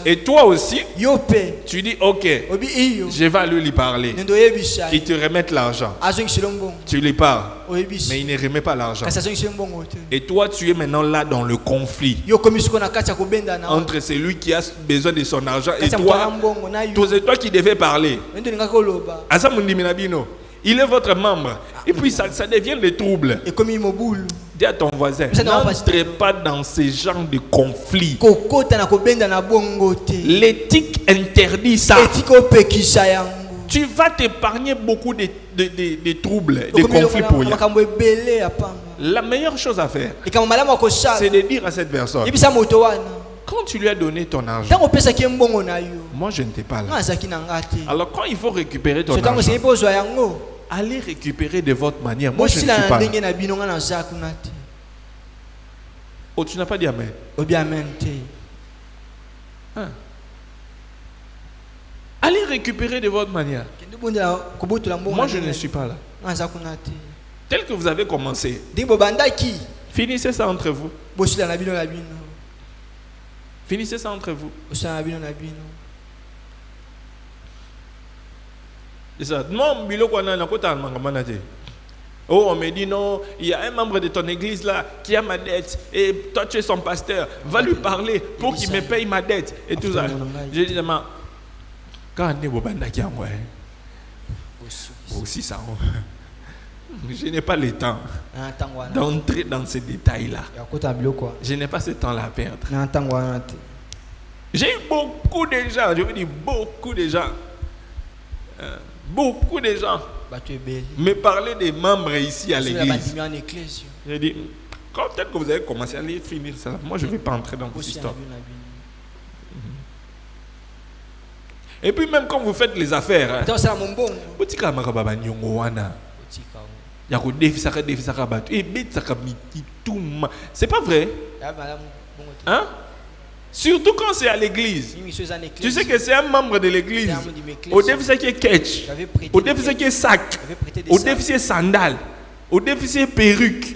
Et toi aussi, tu dis ok, je vais aller lui parler, qu'il te remette l'argent. Tu lui parles, mais il ne remet pas l'argent. Et toi tu es maintenant là dans le conflit entre celui qui a besoin de son argent et toi. C'est toi qui devais parler. Il est votre membre. Et puis ça devient des troubles. Dis à ton voisin, n'entrez pas dans ces genres de conflits. L'éthique interdit ça. Tu vas t'épargner beaucoup de troubles, de conflits pour rien. La meilleure chose à faire, c'est de dire à cette personne, quand tu lui as donné ton argent, moi je n'étais pas là. Alors quand il faut récupérer ton argent, allez récupérer de votre manière. Moi je ne suis pas là. Oh, tu n'as pas dit amen. Hein? Allez récupérer de votre manière. Moi je ne suis pas là. Tel que vous avez commencé, finissez ça entre vous. Finissez ça entre vous. C'est ça. Oh, on me dit non, il y a un membre de ton église là qui a ma dette et toi tu es son pasteur. Va lui parler pour qu'il me paye ma dette et tout ça. J'ai dit quand on est au bandaki en moi, aussi ça. Je n'ai pas le temps d'entrer dans ces détails-là. Je n'ai pas ce temps-là à perdre. J'ai eu beaucoup de gens, je veux dire beaucoup de gens. Beaucoup de gens me parlaient des membres ici à l'église. J'ai dit, quand peut-être que vous avez commencé à aller finir ça, moi je ne vais pas entrer dans vos histoires. Et puis même quand vous faites les affaires, c'est pas vrai. Hein? Surtout quand c'est à l'église. Tu sais que c'est un membre de l'église. Au déficit qui est ketch, au déficit qui est sac, au déficit sandales, au déficit perruque.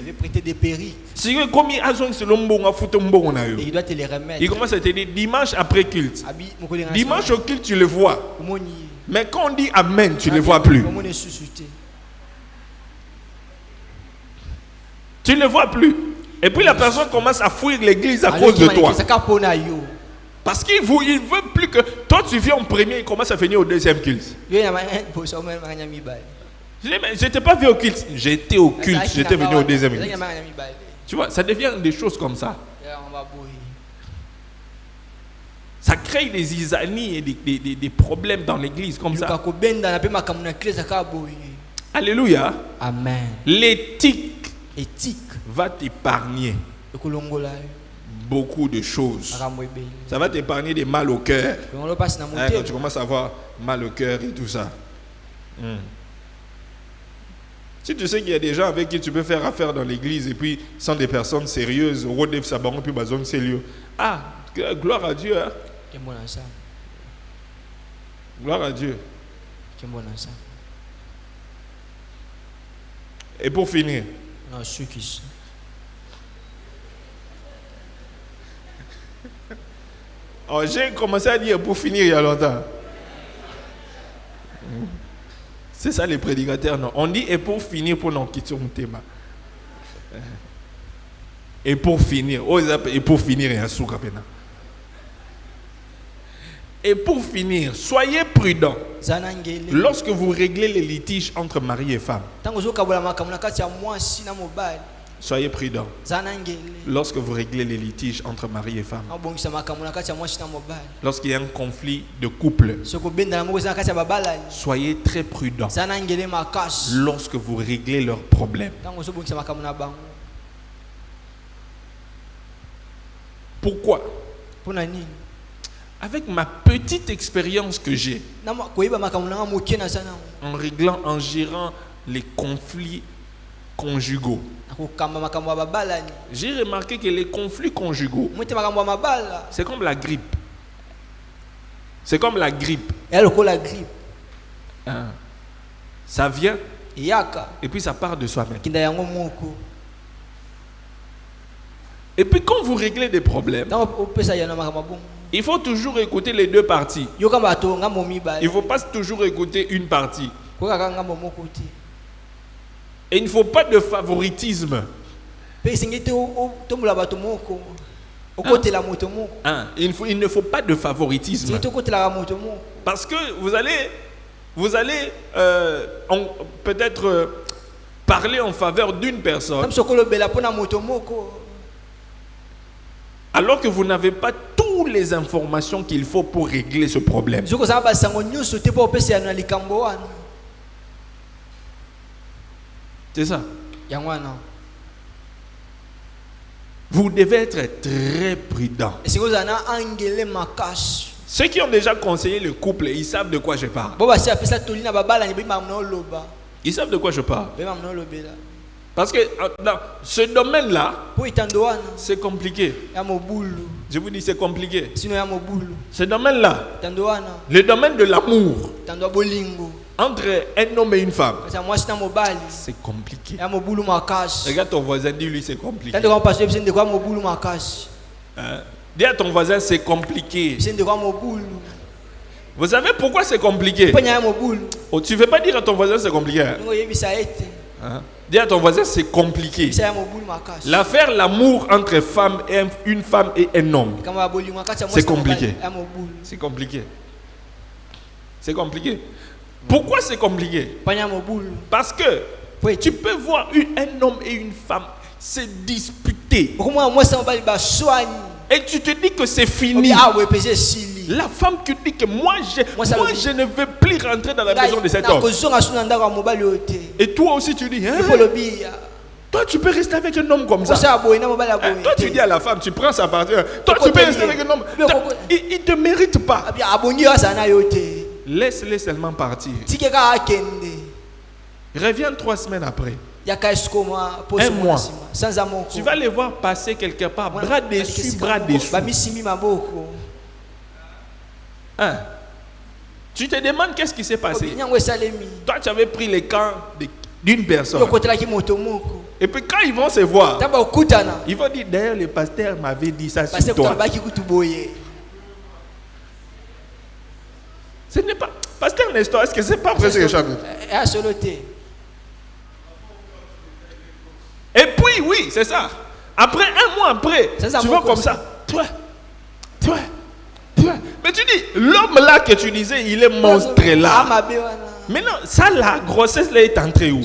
C'est comme il doit te les remettre. Il commence à te dire dimanche après culte. Dimanche au culte, tu le vois. Mais quand on dit amen, tu ne le vois plus. Tu ne le vois plus. Et puis la personne commence à fuir l'église à cause de toi. Parce qu'il ne veut plus que toi tu viens en premier et commence à venir au deuxième culte. Je n'étais pas venu au culte, j'étais au culte, j'étais venu au deuxième culte. Tu vois, ça devient des choses comme ça. Ça crée des zizanies et des problèmes dans l'église comme ça. Alléluia. Amen. L'éthique va t'épargner beaucoup de choses. Ça va t'épargner des mal au cœur. Quand tu commences à avoir mal au cœur et tout ça. Si tu sais qu'il y a des gens avec qui tu peux faire affaire dans l'église et puis sont des personnes sérieuses, ah, gloire à Dieu. Hein? Gloire à Dieu. Et pour finir, j'ai commencé à dire pour finir il y a longtemps. C'est ça les prédicateurs, non? On dit et pour finir pour nous quitter mon thème. Et pour finir, et pour finir, il y a un souk à peine. Et pour finir, soyez prudents lorsque vous réglez les litiges entre mari et femme. Soyez prudents lorsque vous réglez les litiges entre mari et femme. Lorsqu'il y a un conflit de couple, soyez très prudents lorsque vous réglez leurs problèmes. Pourquoi? Avec ma petite expérience que j'ai en réglant, en gérant les conflits conjugaux, j'ai remarqué que les conflits conjugaux, c'est comme la grippe. C'est comme la grippe. Ça vient et puis ça part de soi-même. Et puis quand vous réglez des problèmes, il faut toujours écouter les deux parties. Il ne faut pas toujours écouter une partie. Et il ne faut pas de favoritisme. Il ne faut pas de favoritisme. Parce que vous allez peut-être parler en faveur d'une personne alors que vous n'avez pas toutes les informations qu'il faut pour régler ce problème. C'est ça. Vous devez être très prudent. Ceux qui ont déjà conseillé le couple, ils savent de quoi je parle. Ils savent de quoi je parle. Parce que dans ce domaine-là, c'est compliqué. Je vous dis, c'est compliqué. Ce domaine-là, le domaine de l'amour entre un homme et une femme, c'est compliqué. Regarde ton voisin, dis-lui, c'est compliqué. Dis à ton voisin, c'est compliqué. Vous savez pourquoi c'est compliqué? Oh, tu ne veux pas dire à ton voisin c'est compliqué. Dis à ton voisin c'est compliqué. L'affaire l'amour entre une femme et un homme, c'est compliqué. C'est compliqué. C'est compliqué. Pourquoi c'est compliqué? Parce que tu peux voir un homme et une femme se disputer. Et tu te dis que c'est fini. La femme qui dit que moi je ne veux plus rentrer dans la maison de cet homme. Et toi aussi tu dis, hein? Toi tu peux rester avec un homme comme ça. Toi tu dis à la femme, tu prends sa partie. Toi tu peux rester avec un homme. Il ne te mérite pas. Laisse-les seulement partir. Reviens 3 semaines après. Un mois. Tu vas les voir passer quelque part, bras dessus, bras dessous. Hein? Tu te demandes qu'est-ce qui s'est passé. Toi, tu avais pris les camps d'une personne. Et puis quand ils vont se voir, ils vont dire d'ailleurs le pasteur m'avait dit ça sur toi. Ce n'est pas... Pasteur Nestor, est-ce que c'est pas vrai ce que j'avais dit? Et puis oui, c'est ça. Après un mois après, tu vois comme ça. Toi, l'homme là que tu disais, il est monstre là. Maintenant, ça, la grossesse là est entrée où?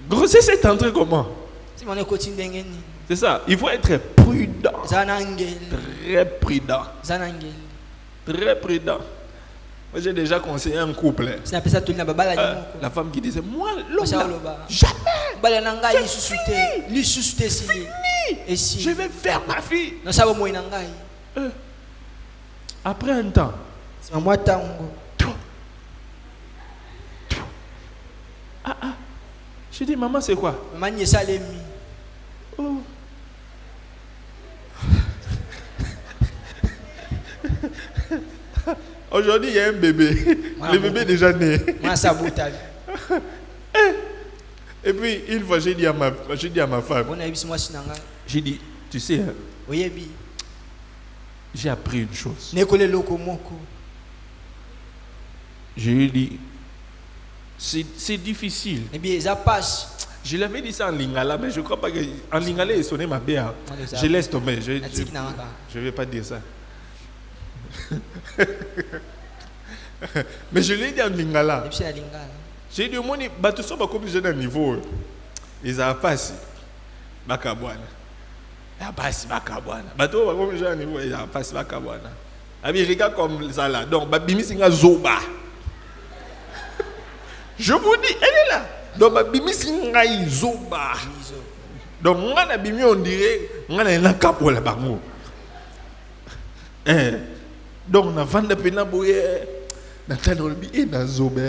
Grossesse est entrée comment? C'est ça, il faut être prudent. Très prudent. Très prudent. Moi, j'ai déjà conseillé un couple. La femme qui disait, moi, l'homme là, jamais. C'est fini. Je vais faire ma fille. Après un temps. Je dis, maman, c'est quoi? Oh. Aujourd'hui, il y a un bébé. Le bébé est déjà né. Et puis, une fois, j'ai dit à ma femme, j'ai dit, tu sais, j'ai appris une chose. Je lui ai dit, c'est difficile. Je l'avais dit ça en lingala, mais je ne crois pas qu'en lingala, il sonnait ma béa. Je laisse tomber. Je ne vais pas dire ça. Mais je l'ai dit en lingala. J'ai dit au moins, tu sais pas comme j'ai un niveau. Ils ont passé. Bakabwana. Ils ont passé Bakabwana. Tu sais pas comme j'ai un niveau. Ils ont passé Bakabwana. Regarde comme ça là. Donc, Bimi Singa Zoba. Je vous dis, elle est là. Donc, Bimi Singa Zoba. Donc, moi, Bimi, on dirait, on a un capot là-bas. Donc, on a vendu pena boye. Nathan Olbi et Nazobe.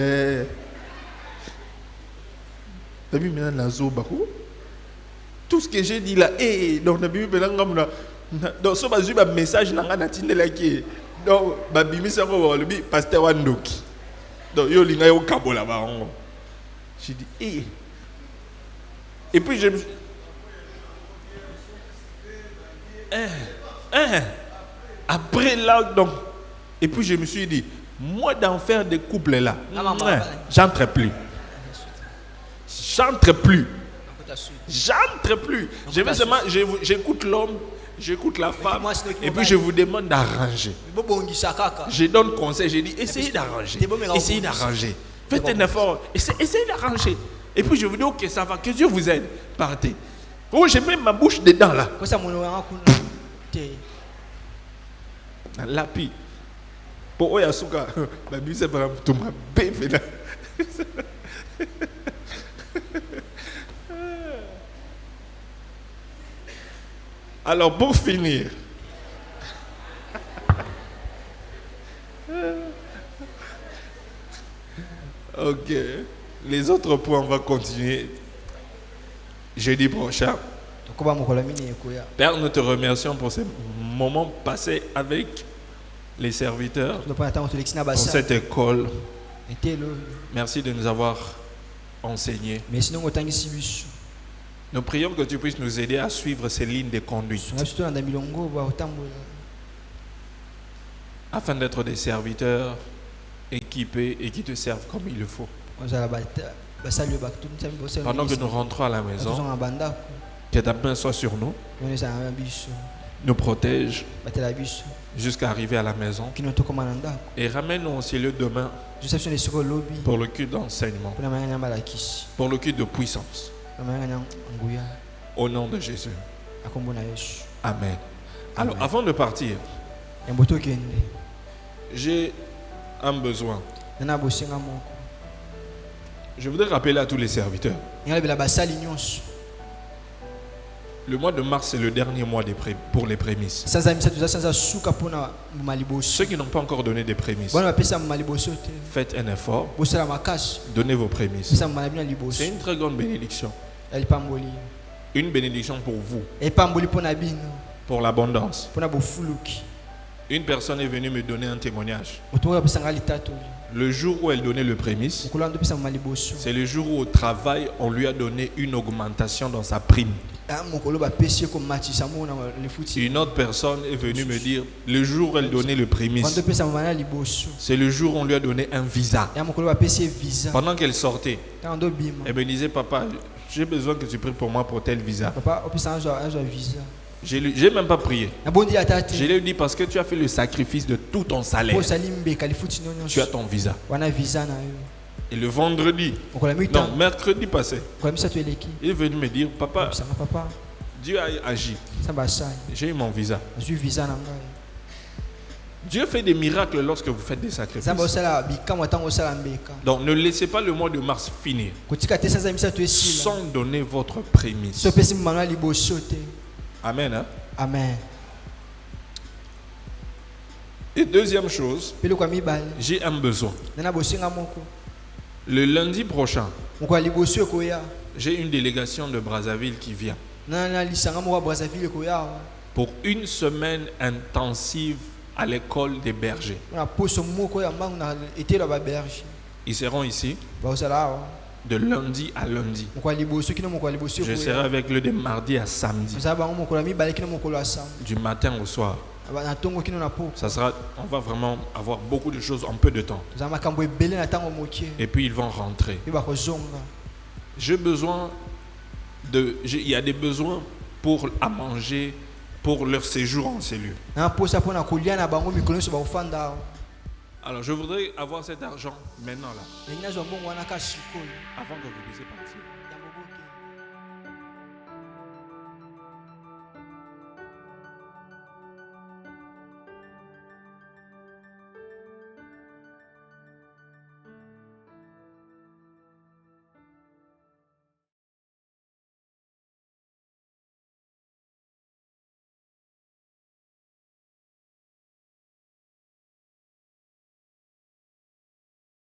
T'as vu maintenant Nazoba? Tout ce que j'ai dit là, donc, donc, ce que j'ai un message dans la tine là qui donc, Babimi c'est quoi le pasteur Wandoki. Donc, il y a un cabo là-bas. J'ai dit, et puis je me suis. Après là, donc, et puis je me suis dit, moi d'en faire des couples là, j'entre plus. J'entre plus. J'entre plus. Je vais seulement, j'écoute l'homme, j'écoute la femme, et puis je vous demande d'arranger. Je donne conseil, je dis, essayez d'arranger. Essayez d'arranger. Faites un effort, essayez d'arranger. Et puis je vous dis, ok, ça va, que Dieu vous aide. Partez. Oh, j'ai mis ma bouche dedans là. Lapi. Pour Oyasuka, ma vie c'est pour tout ma bébé là. Alors pour finir, ok, les autres points on va continuer jeudi prochain. Père, nous te remercions pour ces moments passés avec les serviteurs pour cette école. Merci de nous avoir enseigné. Nous prions que tu puisses nous aider à suivre ces lignes de conduite afin d'être des serviteurs équipés et qui te servent comme il le faut. Pendant que nous rentrons à la maison, que ta main soit sur nous, nous protège jusqu'à arriver à la maison et ramène-nous au ciel demain pour le culte d'enseignement, pour le culte de puissance. Au nom de Jésus. Amen. Alors, avant de partir, j'ai un besoin. Je voudrais rappeler à tous les serviteurs. Le mois de mars, c'est le dernier mois pour les prémices. Ceux qui n'ont pas encore donné des prémices, faites un effort. Donnez vos prémices. C'est une très grande bénédiction. Une bénédiction pour vous. Pour l'abondance. Une personne est venue me donner un témoignage. Le jour où elle donnait le prémice, c'est le jour où au travail, on lui a donné une augmentation dans sa prime. Une autre personne est venue me dire, le jour où elle donnait le prémice, c'est le jour où on lui a donné un visa. Pendant qu'elle sortait, elle me disait, papa, j'ai besoin que tu pries pour moi pour tel visa. J'ai même pas prié. Je lui ai dit parce que tu as fait le sacrifice de tout ton salaire. Tu as ton visa. Et le vendredi, non, mercredi passé, il est venu me dire, papa, Dieu a agi. J'ai eu mon visa. Dieu fait des miracles lorsque vous faites des sacrifices. Donc ne laissez pas le mois de mars finir sans donner votre prémisse. Amen. Hein? Amen. Et deuxième chose, j'ai un besoin. Le lundi prochain, j'ai une délégation de Brazzaville qui vient pour une semaine intensive à l'école des bergers. Ils seront ici de lundi à lundi. Je serai avec eux de mardi à samedi, du matin au soir. Ça sera, on va vraiment avoir beaucoup de choses en peu de temps. Et puis ils vont rentrer. J'ai besoin de, il y a des besoins pour à manger, pour leur séjour en cellule. Alors je voudrais avoir cet argent maintenant là, avant que vous puissiez partir.